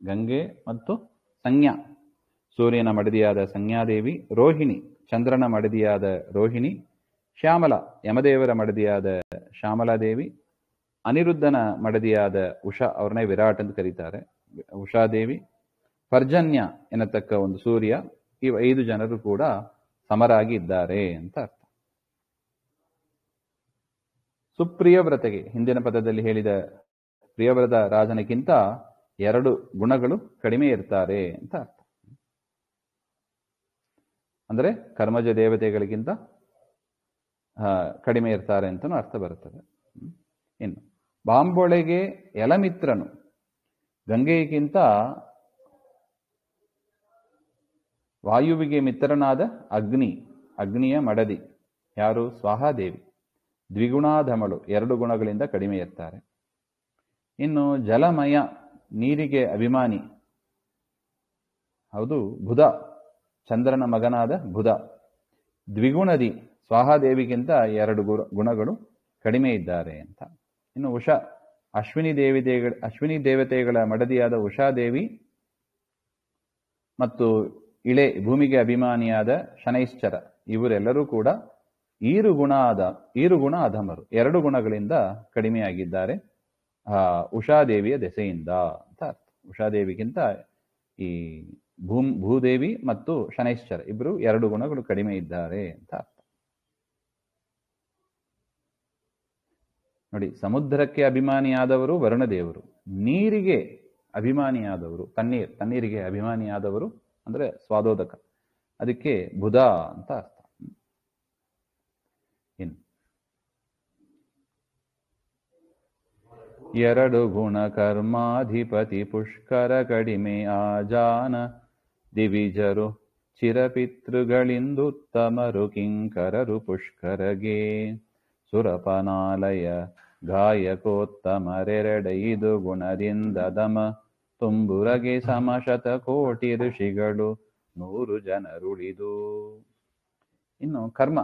ಗಂಗೆ ಮತ್ತು ಸಂಜ್ಞಾ, ಸೂರ್ಯನ ಮಡದಿಯಾದ ಸಂಜ್ಞಾದೇವಿ. ರೋಹಿಣಿ, ಚಂದ್ರನ ಮಡದಿಯಾದ ರೋಹಿಣಿ. ಶ್ಯಾಮಲ, ಯಮದೇವರ ಮಡದಿಯಾದ ಶ್ಯಾಮಲಾದೇವಿ. ಅನಿರುದ್ಧನ ಮಡದಿಯಾದ ಉಷಾ, ಅವ್ರನ್ನೇ ವಿರಾಟ್ ಅಂತ ಕರೀತಾರೆ, ಉಷಾದೇವಿ. ಪರ್ಜನ್ಯ ಎನ್ನತಕ್ಕ ಒಂದು ಸೂರ್ಯ. ಈ 5 ಜನರು ಕೂಡ ಸಮರಾಗಿ ಇದ್ದಾರೆ ಅಂತ ಅರ್ಥ. ಸುಪ್ರಿಯವ್ರತೆಗೆ, ಹಿಂದಿನ ಪದದಲ್ಲಿ ಹೇಳಿದ ಪ್ರಿಯವ್ರತ ರಾಜನಿಗಿಂತ 2 ಗುಣಗಳು ಕಡಿಮೆ ಇರ್ತಾರೆ ಅಂತ ಅರ್ಥ. ಅಂದ್ರೆ ಕರ್ಮಜ ದೇವತೆಗಳಿಗಿಂತ ಕಡಿಮೆ ಇರ್ತಾರೆ ಅಂತನೂ ಅರ್ಥ ಬರುತ್ತದೆ. ಇನ್ನು ಬಾಂಬೊಳೆಗೆ ಎಲಮಿತ್ರನು, ಗಂಗೆಗಿಂತ ವಾಯುವಿಗೆ ಮಿತ್ರನಾದ ಅಗ್ನಿಯ ಮಡದಿ ಯಾರು? ಸ್ವಾಹಾದೇವಿ. ದ್ವಿಗುಣಾಧಮಳು, 2 ಗುಣಗಳಿಂದ ಕಡಿಮೆ ಇರ್ತಾರೆ. ಇನ್ನು ಜಲಮಯ, ನೀರಿಗೆ ಅಭಿಮಾನಿ. ಹೌದು, ಬುಧ, ಚಂದ್ರನ ಮಗನಾದ ಬುಧ. ದ್ವಿಗುಣದಿ, ಸ್ವಾಹಾದೇವಿಗಿಂತ 2 ಗುಣಗಳು ಕಡಿಮೆ ಇದ್ದಾರೆ ಅಂತ. ಇನ್ನು ಉಷಾ, ಅಶ್ವಿನಿ ದೇವತೆಗಳ ಮಡದಿಯಾದ ಉಷಾದೇವಿ ಮತ್ತು ಇಳೆ, ಭೂಮಿಗೆ ಅಭಿಮಾನಿಯಾದ ಶನೈಶ್ಚರ, ಇವರೆಲ್ಲರೂ ಕೂಡ ಈರು ಗುಣ ಅಧಮರು, 2 ಗುಣಗಳಿಂದ ಕಡಿಮೆಯಾಗಿದ್ದಾರೆ ಉಷಾದೇವಿಯ ದೆಸೆಯಿಂದ ಅಂತ ಅರ್ಥ. ಉಷಾದೇವಿಗಿಂತ ಈ ಭೂದೇವಿ ಮತ್ತು ಶನೈಶ್ಚರ ಇಬ್ಬರು 2 ಗುಣಗಳು ಕಡಿಮೆ ಇದ್ದಾರೆ ಅಂತ ಅರ್ಥ. ನೋಡಿ, ಸಮುದ್ರಕ್ಕೆ ಅಭಿಮಾನಿಯಾದವರು ವರುಣದೇವರು, ನೀರಿಗೆ ಅಭಿಮಾನಿಯಾದವರು ತಣ್ಣೀರಿಗೆ ಅಭಿಮಾನಿಯಾದವರು ಅಂದ್ರೆ ಸ್ವಾದೋದಕ, ಅದಕ್ಕೆ ಬುಧ ಅಂತ ಅರ್ಥ. ಇನ್ನು ಎರಡು ಗುಣ ಕರ್ಮಾಧಿಪತಿ ಪುಷ್ಕರ ಕಡಿಮೆ ಆಜಾನ ದಿವಿಜರು ಚಿರಪಿತೃಗಳಿಂದುತ್ತಮರು ಕಿಂಕರರು ಪುಷ್ಕರಗೆ ಸುರಪನಾಲಯ ಗಾಯಕೋತ್ತಮರೆರಡೈದು ಗುಣದಿಂದ ದಮ ತುಂಬುರಗೆ ಸಮಶತಕೋಟಿ ಋಷಿಗಳು 100 ಜನರುಳಿದು. ಇನ್ನು ಕರ್ಮ,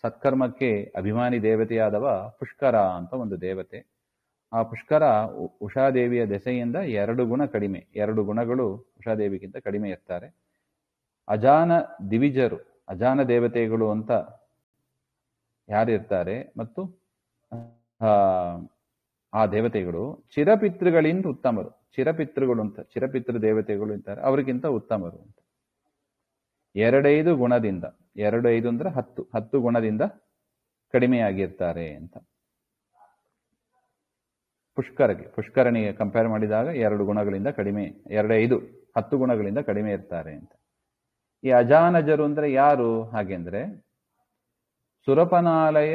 ಸತ್ಕರ್ಮಕ್ಕೆ ಅಭಿಮಾನಿ ದೇವತೆಯಾದವ ಪುಷ್ಕರ ಅಂತ ಒಂದು ದೇವತೆ. ಆ ಪುಷ್ಕರ ಉಷಾದೇವಿಯ ದೆಸೆಯಿಂದ 2 ಗುಣ ಕಡಿಮೆ, 2 ಗುಣಗಳು ಉಷಾದೇವಿಗಿಂತ ಕಡಿಮೆ ಇರ್ತಾರೆ. ಅಜಾನ ದಿವಿಜರು, ಅಜಾನ ದೇವತೆಗಳು ಅಂತ ಯಾರಿರ್ತಾರೆ ಮತ್ತು ಆ ದೇವತೆಗಳು ಚಿರಪಿತೃಗಳಿಂದ ಉತ್ತಮರು. ಚಿರಪಿತೃಗಳು ಅಂತ, ಚಿರಪಿತೃ ದೇವತೆಗಳು ಇರ್ತಾರೆ, ಅವರಿಗಿಂತ ಉತ್ತಮರು ಅಂತ. 2-5 ಗುಣದಿಂದ, 2-5 ಅಂದ್ರೆ 10 ಗುಣದಿಂದ ಕಡಿಮೆಯಾಗಿರ್ತಾರೆ ಅಂತ. ಪುಷ್ಕರಣಿಗೆ ಕಂಪೇರ್ ಮಾಡಿದಾಗ 2 ಗುಣಗಳಿಂದ ಕಡಿಮೆ, 2-5 10 ಗುಣಗಳಿಂದ ಕಡಿಮೆ ಇರ್ತಾರೆ ಅಂತ. ಈ ಅಜಾನಜರು ಅಂದ್ರೆ ಯಾರು ಹಾಗೆಂದ್ರೆ ಸುರಪನಾಲಯ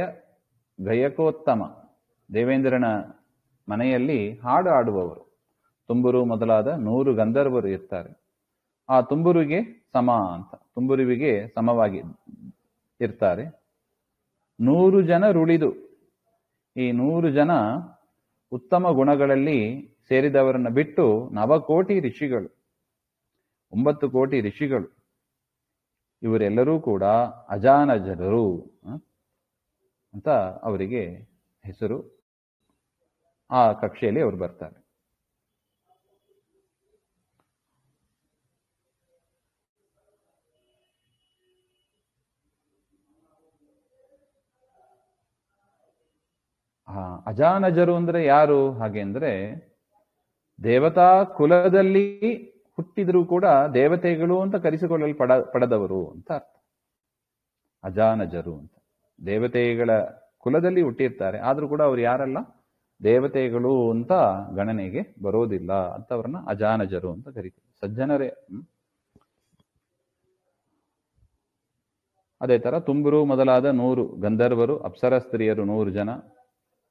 ಗಯಕೋತ್ತಮ, ದೇವೇಂದ್ರನ ಮನೆಯಲ್ಲಿ ಹಾಡು ಆಡುವವರು. ತುಂಬುರು ಮೊದಲಾದ 100 ಗಂಧರ್ವರು ಇರ್ತಾರೆ. ಆ ತುಂಬುರುಗೆ ಸಮ ಅಂತ, ತುಂಬುರುವಿಗೆ ಸಮವಾಗಿ ಇರ್ತಾರೆ. 100 ಜನರುಳಿದು, ಈ 100 ಜನ ಉತ್ತಮ ಗುಣಗಳಲ್ಲಿ ಸೇರಿದವರನ್ನ ಬಿಟ್ಟು 9 ಕೋಟಿ ಋಷಿಗಳು, 9 ಕೋಟಿ ಋಷಿಗಳು, ಇವರೆಲ್ಲರೂ ಕೂಡ ಅಜಾನಜರು ಅಂತ ಅವರಿಗೆ ಹೆಸರು. ಆ ಕಕ್ಷೆಯಲ್ಲಿ ಅವರು ಬರ್ತಾರೆ. ಅಜಾನಜರು ಅಂದ್ರೆ ಯಾರು ಹಾಗೆ ಅಂದ್ರೆ ದೇವತಾ ಕುಲದಲ್ಲಿ ಹುಟ್ಟಿದ್ರೂ ಕೂಡ ದೇವತೆಗಳು ಅಂತ ಕರೆಸಿಕೊಳ್ಳಲು ಪಡೆದವರು ಅಂತ ಅರ್ಥ. ಅಜಾನಜರು ಅಂತ ದೇವತೆಗಳ ಕುಲದಲ್ಲಿ ಹುಟ್ಟಿರ್ತಾರೆ, ಆದ್ರೂ ಕೂಡ ಅವ್ರು ಯಾರಲ್ಲ, ದೇವತೆಗಳು ಅಂತ ಗಣನೆಗೆ ಬರೋದಿಲ್ಲ ಅಂತ ಅವ್ರನ್ನ ಅಜಾನಜರು ಅಂತ ಕರೀತಾರೆ. ಸಜ್ಜನರೇ. ಅದೇ ತರ ತುಂಬುರು ಮೊದಲಾದ 100 ಗಂಧರ್ವರು, ಅಪ್ಸರ ಸ್ತ್ರೀಯರು 100 ಜನ,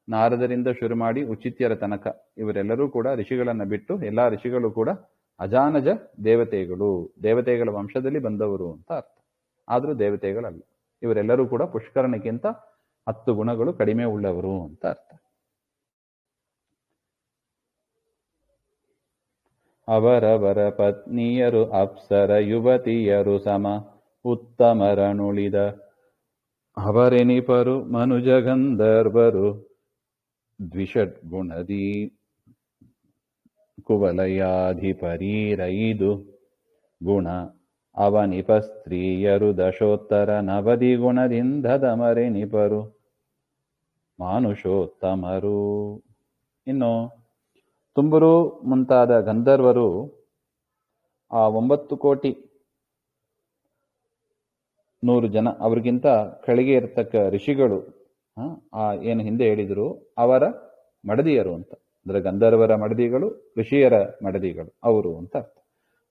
ನಾರದರಿಂದ ಶುರು ಮಾಡಿ ಉಚಿತ್ಯರ ತನಕ ಇವರೆಲ್ಲರೂ ಕೂಡ ಋಷಿಗಳನ್ನ ಬಿಟ್ಟು ಎಲ್ಲಾ ಋಷಿಗಳು ಕೂಡ ಅಜಾನಜ ದೇವತೆಗಳು, ದೇವತೆಗಳ ವಂಶದಲ್ಲಿ ಬಂದವರು ಅಂತ ಅರ್ಥ. ಆದ್ರೂ ದೇವತೆಗಳಲ್ಲ. ಇವರೆಲ್ಲರೂ ಕೂಡ ಪುಷ್ಕರನಿಗಿಂತ 10 ಗುಣಗಳು ಕಡಿಮೆ ಉಳ್ಳವರು ಅಂತ ಅರ್ಥ. ಅವರವರ ಪತ್ನಿಯರು ಅಪ್ಸರ ಯುವತಿಯರು ಸಮ ಉತ್ತಮರನುಳಿದ ಅವರೆನಿಪರು ಮನುಜ ಗಂಧರ್ವರು ದ್ವಿಷಡ್ಗುಣದಿ ಕುವಲಯಾಧಿಪರೀರೈದು ಗುಣ ಅವನಿಪ ಸ್ತ್ರೀಯರು 10,000 ಗುಣದಿಂದ ದಮರೆನಿಪರು ಮಾನುಷೋತ್ತಮರು. ಇನ್ನು ತುಂಬುರು ಮುಂತಾದ ಗಂಧರ್ವರು ಆ 9 ಕೋಟಿ 100 ಜನ, ಅವ್ರಿಗಿಂತ ಕೆಳಗೆ ಇರತಕ್ಕ ಋಷಿಗಳು, ಏನು ಹಿಂದೆ ಹೇಳಿದ್ರು, ಅವರ ಮಡದಿಯರು ಅಂತ. ಅಂದ್ರೆ ಗಂಧರ್ವರ ಮಡದಿಗಳು, ಋಷಿಯರ ಮಡದಿಗಳು ಅವರು ಅಂತ ಅರ್ಥ.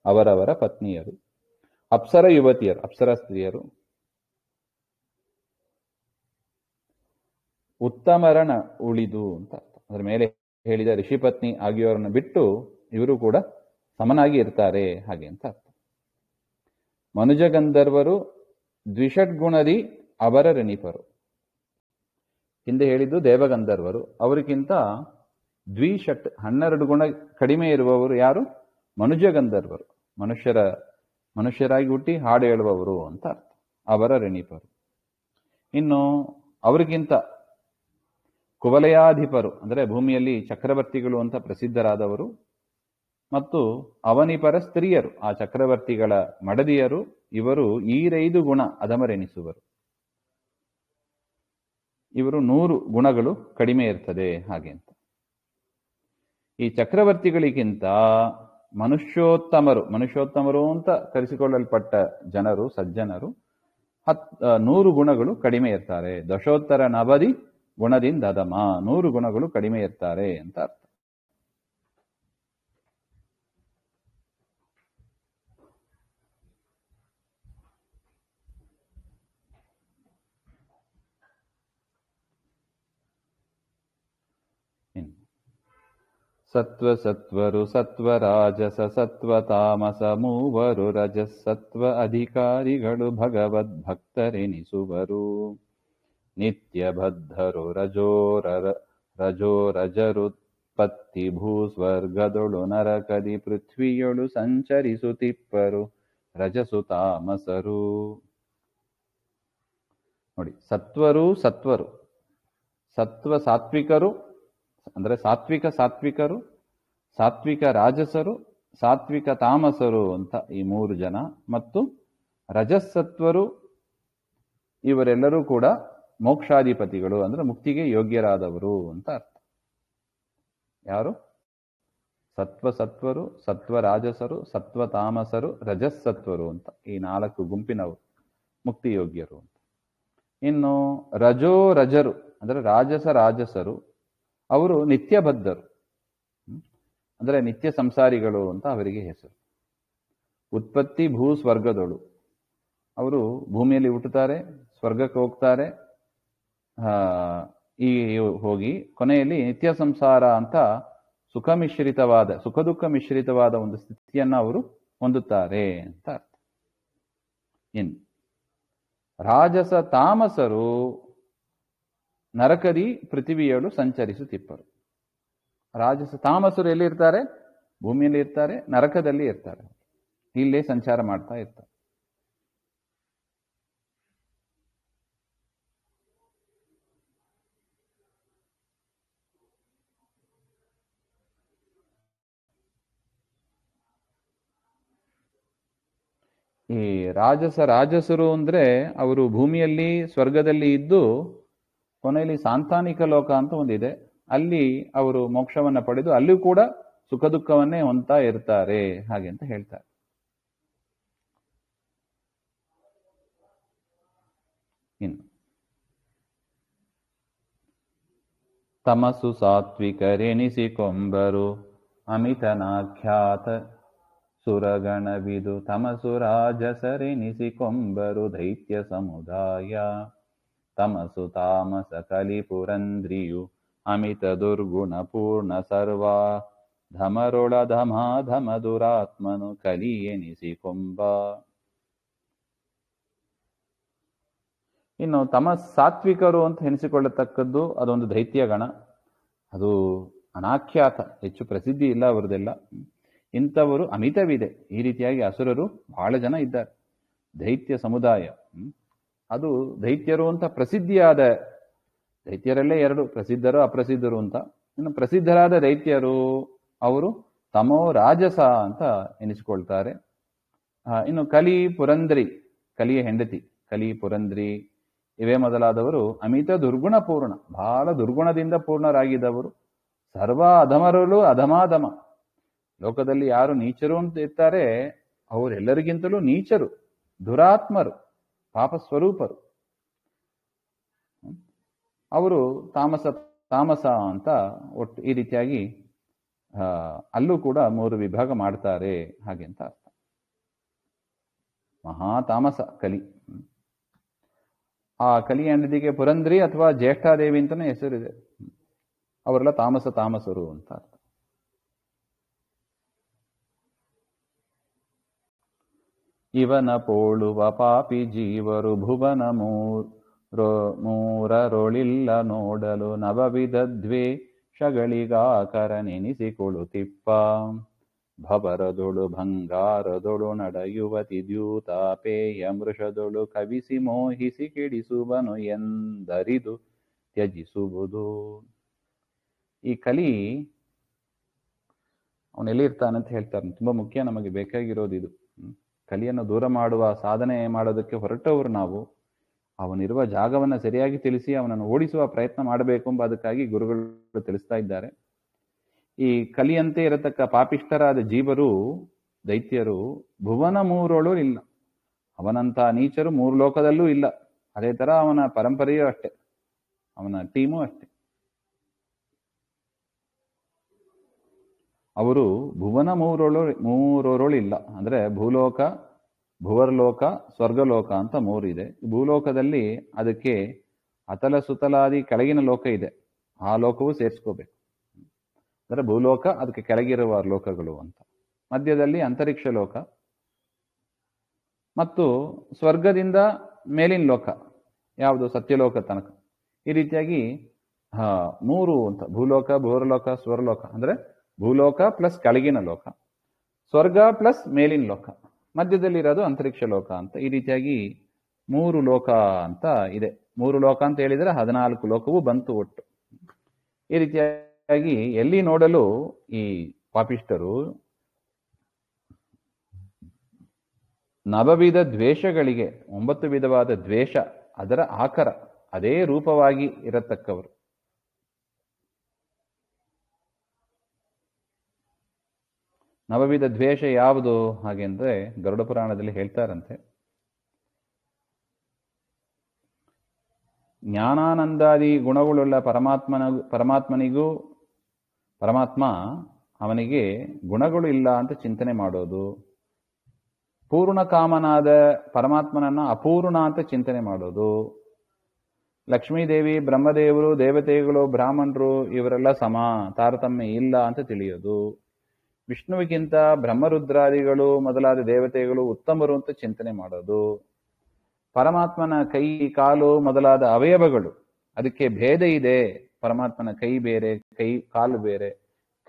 ಅವರವರ ಪತ್ನಿಯರು. ಅಪ್ಸರ ಯುವತಿಯರು, ಅಪ್ಸರ ಸ್ತ್ರೀಯರು. ಉತ್ತಮರನ ಉಳಿದು ಅಂತ ಅರ್ಥ. ಅದ್ರ ಮೇಲೆ ಹೇಳಿದ ಋಷಿ ಪತ್ನಿ ಆಗಿಯವರನ್ನು ಬಿಟ್ಟು ಇವರು ಕೂಡ ಸಮನಾಗಿ ಇರ್ತಾರೆ ಹಾಗೆ ಅಂತ ಅರ್ಥ. ಮನುಜ ಗಂಧರ್ವರು ದ್ವಿಷಡ್ಗುಣದಿ ಅವರ ರೆನಿಪರು. ಹಿಂದೆ ಹೇಳಿದ್ದು ದೇವಗಂಧರ್ವರು, ಅವರಿಗಿಂತ ದ್ವಿಷಟ್ 12 ಗುಣ ಕಡಿಮೆ ಇರುವವರು ಯಾರು? ಮನುಜ ಗಂಧರ್ವರು, ಮನುಷ್ಯರಾಗಿ ಹುಟ್ಟಿ ಹಾಡು ಹೇಳುವವರು ಅಂತ ಅರ್ಥ. ಅವರ ರೆನಿಪರು. ಇನ್ನು ಅವರಿಗಿಂತ ಕುವಲಯಾಧಿಪರು ಅಂದ್ರೆ ಭೂಮಿಯಲ್ಲಿ ಚಕ್ರವರ್ತಿಗಳು ಅಂತ ಪ್ರಸಿದ್ಧರಾದವರು, ಮತ್ತು ಅವನಿಪರ ಸ್ತ್ರೀಯರು, ಆ ಚಕ್ರವರ್ತಿಗಳ ಮಡದಿಯರು, ಇವರು 5 ಗುಣ ಅಧಮರೆನಿಸುವರು. ಇವರು 100 ಗುಣಗಳು ಕಡಿಮೆ ಇರ್ತದೆ ಹಾಗೆ ಅಂತ. ಈ ಚಕ್ರವರ್ತಿಗಳಿಗಿಂತ ಮನುಷ್ಯೋತ್ತಮರು ಅಂತ ಕರೆಸಿಕೊಳ್ಳಲ್ಪಟ್ಟ ಜನರು, ಸಜ್ಜನರು 100 ಗುಣಗಳು ಕಡಿಮೆ ಇರ್ತಾರೆ. 10,000 ಗುಣದಿಂದ ಅಧಮ, 100 ಗುಣಗಳು ಕಡಿಮೆ ಇರ್ತಾರೆ ಅಂತ ಅರ್ಥ. ಸತ್ವ ಸತ್ವರು ಸತ್ವರಾಜಸ ಸತ್ವತಾಮಸ ಮೂವರು ರಜಸ್ಸತ್ವ ಅಧಿಕಾರಿಗಳು ಭಗವದ್ ಭಕ್ತರೆನಿಸುವರು. ನಿತ್ಯ ಬದ್ಧರು ರಜೋ ರಜರುತ್ಪತ್ತಿ ಭೂಸ್ವರ್ಗದೊಳು ನರಕದಿ ಪೃಥ್ವಿಯೊಳು ಸಂಚರಿಸುತ್ತಿಪ್ಪರು ರಜಸು ತಾಮಸರು. ನೋಡಿ, ಸತ್ವರು ಸತ್ವ ಸಾತ್ವಿಕರು ಅಂದ್ರೆ ಸಾತ್ವಿಕರು, ಸಾತ್ವಿಕ ರಾಜಸರು, ಸಾತ್ವಿಕ ತಾಮಸರು ಅಂತ ಈ 3 ಜನ. ಮತ್ತು ರಜಸ್ಸತ್ವರು ಇವರೆಲ್ಲರೂ ಕೂಡ ಮೋಕ್ಷಾಧಿಪತಿಗಳು ಅಂದ್ರೆ ಮುಕ್ತಿಗೆ ಯೋಗ್ಯರಾದವರು ಅಂತ ಅರ್ಥ. ಯಾರು? ಸತ್ವರು, ಸತ್ವರಾಜಸರು, ಸತ್ವತಾಮಸರು, ರಜಸ್ಸತ್ವರು ಅಂತ ಈ 4 ಗುಂಪಿನವರು ಮುಕ್ತಿ ಯೋಗ್ಯರು ಅಂತ. ಇನ್ನು ರಜರು ಅಂದ್ರೆ ರಾಜಸರು ಅವರು ನಿತ್ಯ ಬದ್ಧರು ಅಂದ್ರೆ ನಿತ್ಯ ಸಂಸಾರಿಗಳು ಅಂತ ಅವರಿಗೆ ಹೆಸರು. ಉತ್ಪತ್ತಿ ಭೂ ಸ್ವರ್ಗದೊಳು ಅವರು ಭೂಮಿಯಲ್ಲಿ ಹುಟ್ಟುತ್ತಾರೆ, ಸ್ವರ್ಗಕ್ಕೆ ಹೋಗ್ತಾರೆ, ಹೋಗಿ ಕೊನೆಯಲ್ಲಿ ನಿತ್ಯ ಸಂಸಾರ ಅಂತ ಸುಖ ದುಃಖ ಮಿಶ್ರಿತವಾದ ಒಂದು ಸ್ಥಿತಿಯನ್ನ ಅವರು ಹೊಂದುತ್ತಾರೆ ಅಂತ ಅರ್ಥ. ಇನ್ನು ರಾಜಸ ತಾಮಸರು ನರಕದಿ ಪೃಥಿವಿಯಳು ಸಂಚರಿಸುತ್ತಿಪ್ಪರು. ರಾಜಸ ತಾಮಸರು ಎಲ್ಲಿರ್ತಾರೆ? ಭೂಮಿಯಲ್ಲಿ ಇರ್ತಾರೆ, ನರಕದಲ್ಲಿ ಇರ್ತಾರೆ, ಇಲ್ಲೇ ಸಂಚಾರ ಮಾಡ್ತಾ ಇರ್ತಾರೆ. ಈ ರಾಜಸರು ಅಂದ್ರೆ ಅವರು ಭೂಮಿಯಲ್ಲಿ ಸ್ವರ್ಗದಲ್ಲಿ ಇದ್ದು ಕೊನೆಯಲ್ಲಿ ಸಾಂತಾನಿಕ ಲೋಕ ಅಂತ ಒಂದಿದೆ, ಅಲ್ಲಿ ಅವರು ಮೋಕ್ಷವನ್ನ ಪಡೆದು ಅಲ್ಲಿಯೂ ಕೂಡ ಸುಖ ದುಃಖವನ್ನೇ ಹೊಂದ್ತಾ ಇರ್ತಾರೆ ಹಾಗೆ ಅಂತ ಹೇಳ್ತಾರೆ. ಇನ್ನು ತಮಸು ಸಾತ್ವಿಕರೆನಿಸಿಕೊಂಬರು ಅಮಿತನಾಖ್ಯಾತ ಸುರಗಣವಿದು ತಮಸು ರಾಜಸರೆನಿಸಿಕೊಂಬರು ದೈತ್ಯ ಸಮುದಾಯ. ತಮಸು ತಾಮಸ ಕಲಿಪುರಂದ್ರಿಯು ಅಮಿತ ದುರ್ಗುಣ ಪೂರ್ಣ ಸರ್ವಾ ಧಮರೊಳಧಮ ದುರಾತ್ಮನು ಕಲಿ ಎನಿಸಿಕೊಂಬ. ಇನ್ನು ಸಾತ್ವಿಕರು ಅಂತ ಎನಿಸಿಕೊಳ್ಳತಕ್ಕದ್ದು ಅದೊಂದು ದೈತ್ಯ ಗಣ. ಅದು ಅನಾಖ್ಯಾತ, ಹೆಚ್ಚು ಪ್ರಸಿದ್ಧಿ ಇಲ್ಲ ಅವರದೆಲ್ಲ. ಇಂಥವರು ಅಮಿತವಿದೆ. ಈ ರೀತಿಯಾಗಿ ಅಸುರರು ಬಹಳ ಜನ ಇದ್ದಾರೆ. ದೈತ್ಯ ಸಮುದಾಯ, ಅದು ದೈತ್ಯರು ಅಂತ ಪ್ರಸಿದ್ಧಿಯಾದ ದೈತ್ಯರಲ್ಲೇ 2 ಪ್ರಸಿದ್ಧರು ಅಪ್ರಸಿದ್ಧರು ಅಂತ. ಇನ್ನು ಪ್ರಸಿದ್ಧರಾದ ದೈತ್ಯರು ಅವರು ತಮೋ ರಾಜಸ ಅಂತ ಎನಿಸಿಕೊಳ್ತಾರೆ. ಇನ್ನು ಕಲಿ ಪುರಂದ್ರಿ, ಕಲಿಯ ಹೆಂಡತಿ ಕಲಿ ಪುರಂದ್ರಿ ಇವೇ ಮೊದಲಾದವರು ಅಮಿತ ದುರ್ಗುಣ ಪೂರ್ಣ, ಬಹಳ ದುರ್ಗುಣದಿಂದ ಪೂರ್ಣರಾಗಿದ್ದವರು. ಸರ್ವ ಅಧಮರಲ್ಲೂ ಅಧಮಾಧಮ. ಲೋಕದಲ್ಲಿ ಯಾರು ನೀಚರು ಅಂತ ಇರ್ತಾರೆ ಅವರೆಲ್ಲರಿಗಿಂತಲೂ ನೀಚರು, ದುರಾತ್ಮರು, ಪಾಪ ಸ್ವರೂಪರು. ಅವರು ತಾಮಸ ಅಂತ ಒಟ್ಟು ಈ ರೀತಿಯಾಗಿ ಅಲ್ಲೂ ಕೂಡ 3 ವಿಭಾಗ ಮಾಡ್ತಾರೆ ಹಾಗೆ ಅಂತ ಅರ್ಥ. ಮಹಾತಾಮಸ ಕಲಿ. ಆ ಕಲಿಯ ಹೆಂಡತಿಗೆ ಪುರಂದ್ರಿ ಅಥವಾ ಜ್ಯೇಷ್ಠಾದೇವಿ ಅಂತಾನೆ ಹೆಸರಿದೆ. ಅವರೆಲ್ಲ ತಾಮಸರು ಅಂತ ಅರ್ಥ. ಇವನ ಪೋಳುವ ಪಾಪಿ ಜೀವರು ಭುವನ ಮೂರರೊಳಿಲ್ಲ ನೋಡಲು ನವವಿಧ ದ್ವೇಷಗಳಿಗಾಕರ ನೆನಿಸಿಕೊಳ್ಳುತ್ತಿಪ್ಪ. ಭವರದೊಳು ಭಂಗಾರದೊಳು ನಡೆಯುವತಿ ದ್ಯೂತಾಪೇಯ ಮೃಷದೊಳು ಕವಿಸಿ ಮೋಹಿಸಿ ಕೆಡಿಸುವನು ಎಂದರಿದು ತ್ಯಜಿಸುವುದು. ಈ ಕಲಿ ಅವನೆಲ್ಲಿರ್ತಾನೆ ಅಂತ ಹೇಳ್ತಾರೆ. ತುಂಬಾ ಮುಖ್ಯ, ನಮಗೆ ಬೇಕಾಗಿರೋದು ಇದು. ಕಲಿಯನ್ನು ದೂರ ಮಾಡುವ ಸಾಧನೆ ಮಾಡೋದಕ್ಕೆ ಹೊರಟವರು ನಾವು. ಅವನಿರುವ ಜಾಗವನ್ನು ಸರಿಯಾಗಿ ತಿಳಿಸಿ ಅವನನ್ನು ಓಡಿಸುವ ಪ್ರಯತ್ನ ಮಾಡಬೇಕು ಎಂಬ ಅದಕ್ಕಾಗಿ ಗುರುಗಳು ತಿಳಿಸ್ತಾ ಇದ್ದಾರೆ. ಈ ಕಲಿಯಂತೆ ಇರತಕ್ಕ ಪಾಪಿಷ್ಠರಾದ ಜೀವರು, ದೈತ್ಯರು ಭುವನ ಮೂರೊಳು ಇಲ್ಲ. ಅವನಂತ ನೀಚರು 3 ಲೋಕದಲ್ಲೂ ಇಲ್ಲ. ಅದೇ ತರ ಅವನ ಪರಂಪರೆಯೂ ಅಷ್ಟೆ, ಅವನ ಟೀಮು ಅಷ್ಟೆ. ಅವರು ಭುವನ ಮೂರೊರೊಳಿಲ್ಲ ಅಂದ್ರೆ ಭೂಲೋಕ, ಭುವರ್ಲೋಕ, ಸ್ವರ್ಗಲೋಕ ಅಂತ 3 ಇದೆ. ಭೂಲೋಕದಲ್ಲಿ ಅದಕ್ಕೆ ಅತಲ ಸುತಲಾದಿ ಕೆಳಗಿನ ಲೋಕ ಇದೆ. ಆ ಲೋಕವೂ ಸೇರಿಸ್ಕೋಬೇಕು. ಅಂದರೆ ಭೂಲೋಕ, ಅದಕ್ಕೆ ಕೆಳಗಿರುವ ಲೋಕಗಳು ಅಂತ. ಮಧ್ಯದಲ್ಲಿ ಅಂತರಿಕ್ಷ ಲೋಕ ಮತ್ತು ಸ್ವರ್ಗದಿಂದ ಮೇಲಿನ ಲೋಕ ಯಾವುದು, ಸತ್ಯಲೋಕ ತನಕ. ಈ ರೀತಿಯಾಗಿ 3 ಅಂತ, ಭೂಲೋಕ, ಭೂರಲೋಕ, ಸ್ವರ್ಲೋಕ. ಅಂದರೆ ಭೂಲೋಕ ಪ್ಲಸ್ ಕೆಳಗಿನ ಲೋಕ, ಸ್ವರ್ಗ ಪ್ಲಸ್ ಮೇಲಿನ ಲೋಕ, ಮಧ್ಯದಲ್ಲಿ ಇರೋದು ಅಂತರಿಕ್ಷ ಲೋಕ ಅಂತ. ಈ ರೀತಿಯಾಗಿ 3 ಲೋಕ ಅಂತ ಇದೆ. 3 ಲೋಕ ಅಂತ ಹೇಳಿದರೆ 14 ಲೋಕವೂ ಬಂತು ಒಟ್ಟು. ಈ ರೀತಿಯಾಗಿ ಎಲ್ಲಿ ನೋಡಲು ಈ ಪಾಪಿಷ್ಟರು ನವವಿಧ ದ್ವೇಷಗಳಿಗೆ, 9 ವಿಧವಾದ ದ್ವೇಷ, ಅದರ ಆಕರ, ಅದೇ ರೂಪವಾಗಿ ಇರತಕ್ಕವರು. ನವವಿಧ ದ್ವೇಷ ಯಾವುದು ಹಾಗೆ ಅಂದರೆ ಗರುಡ ಪುರಾಣದಲ್ಲಿ ಹೇಳ್ತಾರಂತೆ, ಜ್ಞಾನಾನಂದಾದಿ ಗುಣಗಳುಳ್ಳ ಪರಮಾತ್ಮನಿಗೂ ಪರಮಾತ್ಮ ಅವನಿಗೆ ಗುಣಗಳು ಇಲ್ಲ ಅಂತ ಚಿಂತನೆ ಮಾಡೋದು, ಪೂರ್ಣ ಕಾಮನಾದ ಪರಮಾತ್ಮನನ್ನ ಅಪೂರ್ಣ ಅಂತ ಚಿಂತನೆ ಮಾಡೋದು, ಲಕ್ಷ್ಮೀದೇವಿ, ಬ್ರಹ್ಮದೇವರು, ದೇವತೆಗಳು, ಬ್ರಾಹ್ಮಣರು ಇವರೆಲ್ಲ ಸಮ, ತಾರತಮ್ಯ ಇಲ್ಲ ಅಂತ ತಿಳಿಯೋದು, ವಿಷ್ಣುವಿಗಿಂತ ಬ್ರಹ್ಮರುದ್ರಾದಿಗಳು ಮೊದಲಾದ ದೇವತೆಗಳು ಉತ್ತಮರು ಅಂತ ಚಿಂತನೆ ಮಾಡೋದು, ಪರಮಾತ್ಮನ ಕೈ, ಕಾಲು ಮೊದಲಾದ ಅವಯವಗಳು ಅದಕ್ಕೆ ಭೇದ ಇದೆ, ಪರಮಾತ್ಮನ ಕೈ ಬೇರೆ, ಕಾಲು ಬೇರೆ,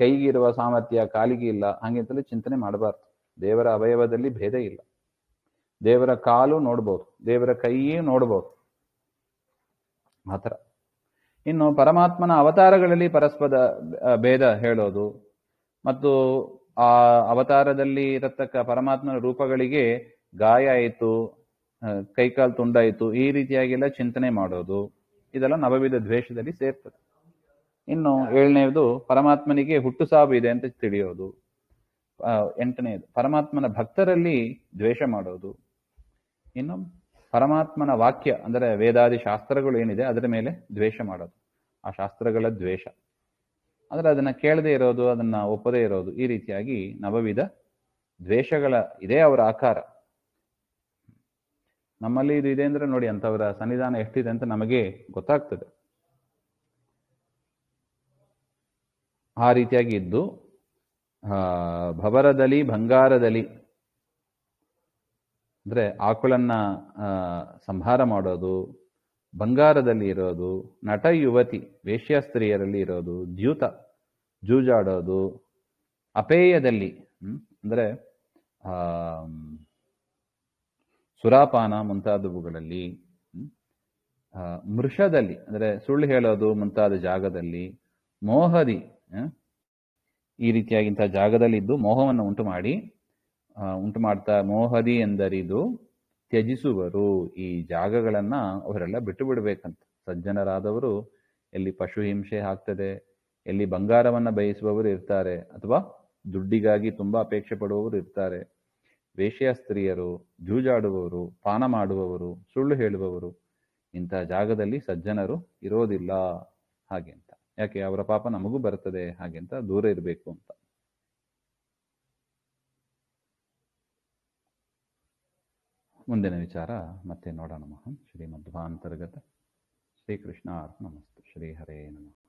ಕೈಗಿರುವ ಸಾಮರ್ಥ್ಯ ಕಾಲಿಗೆ ಇಲ್ಲ, ಹಾಗೆಂತಲೇ ಚಿಂತನೆ ಮಾಡಬಾರ್ದು. ದೇವರ ಅವಯವದಲ್ಲಿ ಭೇದ ಇಲ್ಲ. ದೇವರ ಕಾಲು ನೋಡ್ಬೋದು, ದೇವರ ಕೈಯೇ ನೋಡ್ಬೋದು, ಆ ಥರ. ಇನ್ನು ಪರಮಾತ್ಮನ ಅವತಾರಗಳಲ್ಲಿ ಪರಸ್ಪರ ಭೇದ ಹೇಳೋದು ಮತ್ತು ಆ ಅವತಾರದಲ್ಲಿ ಇರತಕ್ಕ ಪರಮಾತ್ಮನ ರೂಪಗಳಿಗೆ ಗಾಯ ಆಯಿತು, ಕೈಕಾಲು ತುಂಡಾಯಿತು, ಈ ರೀತಿಯಾಗೆಲ್ಲ ಚಿಂತನೆ ಮಾಡೋದು, ಇದೆಲ್ಲ ನವವಿಧ ದ್ವೇಷದಲ್ಲಿ ಸೇರ್ತದೆ. ಇನ್ನು 7ನೇದು ಪರಮಾತ್ಮನಿಗೆ ಹುಟ್ಟು ಸಾವು ಇದೆ ಅಂತ ತಿಳಿಯೋದು. 8ನೇದು ಪರಮಾತ್ಮನ ಭಕ್ತರಲ್ಲಿ ದ್ವೇಷ ಮಾಡೋದು. ಇನ್ನು ಪರಮಾತ್ಮನ ವಾಕ್ಯ ಅಂದರೆ ವೇದಾದಿ ಶಾಸ್ತ್ರಗಳು ಏನಿದೆ ಅದರ ಮೇಲೆ ದ್ವೇಷ ಮಾಡೋದು, ಆ ಶಾಸ್ತ್ರಗಳ ದ್ವೇಷ ಅಂದರೆ ಅದನ್ನ ಕೇಳದೆ ಇರೋದು, ಅದನ್ನ ಒಪ್ಪದೇ ಇರೋದು. ಈ ರೀತಿಯಾಗಿ ನವವಿಧ ದ್ವೇಷಗಳ ಇದೇ ಅವರ ಆಕಾರ. ನಮ್ಮಲ್ಲಿ ಇದು ಇದೆ ಅಂದ್ರೆ ನೋಡಿ, ಅಂಥವರ ಸನ್ನಿಧಾನ ಎಷ್ಟಿದೆ ಅಂತ ನಮಗೆ ಗೊತ್ತಾಗ್ತದೆ. ಆ ರೀತಿಯಾಗಿ ಇದ್ದು ಭವರದಲ್ಲಿ, ಬಂಗಾರದಲ್ಲಿ ಅಂದ್ರೆ ಆಕಳನ್ನ ಸಂಹಾರ ಮಾಡೋದು, ಬಂಗಾರದಲ್ಲಿ ಇರೋದು, ನಟ ಯುವತಿ ವೇಶ್ಯಾಸ್ತ್ರೀಯರಲ್ಲಿ ಇರೋದು, ದ್ಯೂತ ಜೂಜಾಡೋದು, ಅಪೇಯದಲ್ಲಿ ಅಂದ್ರೆ ಸುರಾಪಾನ ಮುಂತಾದವುಗಳಲ್ಲಿ, ಮೃಷದಲ್ಲಿ ಅಂದ್ರೆ ಸುಳ್ಳು ಹೇಳೋದು ಮುಂತಾದ ಜಾಗದಲ್ಲಿ, ಮೋಹದಿ ಈ ರೀತಿಯಾಗಿಂಥ ಜಾಗದಲ್ಲಿ ಇದ್ದು ಮೋಹವನ್ನು ಉಂಟು ಮಾಡ್ತಾ ಮೋಹದಿ ಎಂದರಿದು ತ್ಯಜಿಸುವರು. ಈ ಜಾಗಗಳನ್ನ ಅವರೆಲ್ಲ ಬಿಟ್ಟು ಬಿಡ್ಬೇಕಂತ. ಸಜ್ಜನರಾದವರು ಎಲ್ಲಿ ಪಶು ಹಿಂಸೆ ಆಗ್ತದೆ, ಎಲ್ಲಿ ಬಂಗಾರವನ್ನ ಬಯಸುವವರು ಇರ್ತಾರೆ, ಅಥವಾ ದುಡ್ಡಿಗಾಗಿ ತುಂಬಾ ಅಪೇಕ್ಷೆ ಪಡುವವರು ಇರ್ತಾರೆ, ವೇಶ್ಯಾಸ್ತ್ರೀಯರು, ಜೂಜಾಡುವವರು, ಪಾನ ಮಾಡುವವರು, ಸುಳ್ಳು ಹೇಳುವವರು, ಇಂಥ ಜಾಗದಲ್ಲಿ ಸಜ್ಜನರು ಇರೋದಿಲ್ಲ ಹಾಗೆ ಅಂತ. ಯಾಕೆ? ಅವರ ಪಾಪ ನಮಗೂ ಬರ್ತದೆ ಹಾಗೆ ಅಂತ ದೂರ ಇರಬೇಕು ಅಂತ. ಮುಂದಿನ ವಿಚಾರ ಮತ್ತೆ ನೋಡೋಣ. ಶ್ರೀಮಧ್ವಾಂತರ್ಗತ ಶ್ರೀಕೃಷ್ಣ ಅರ್ಪಣಮಸ್ತು. ಶ್ರೀ ಹರೇ ನಮಃ.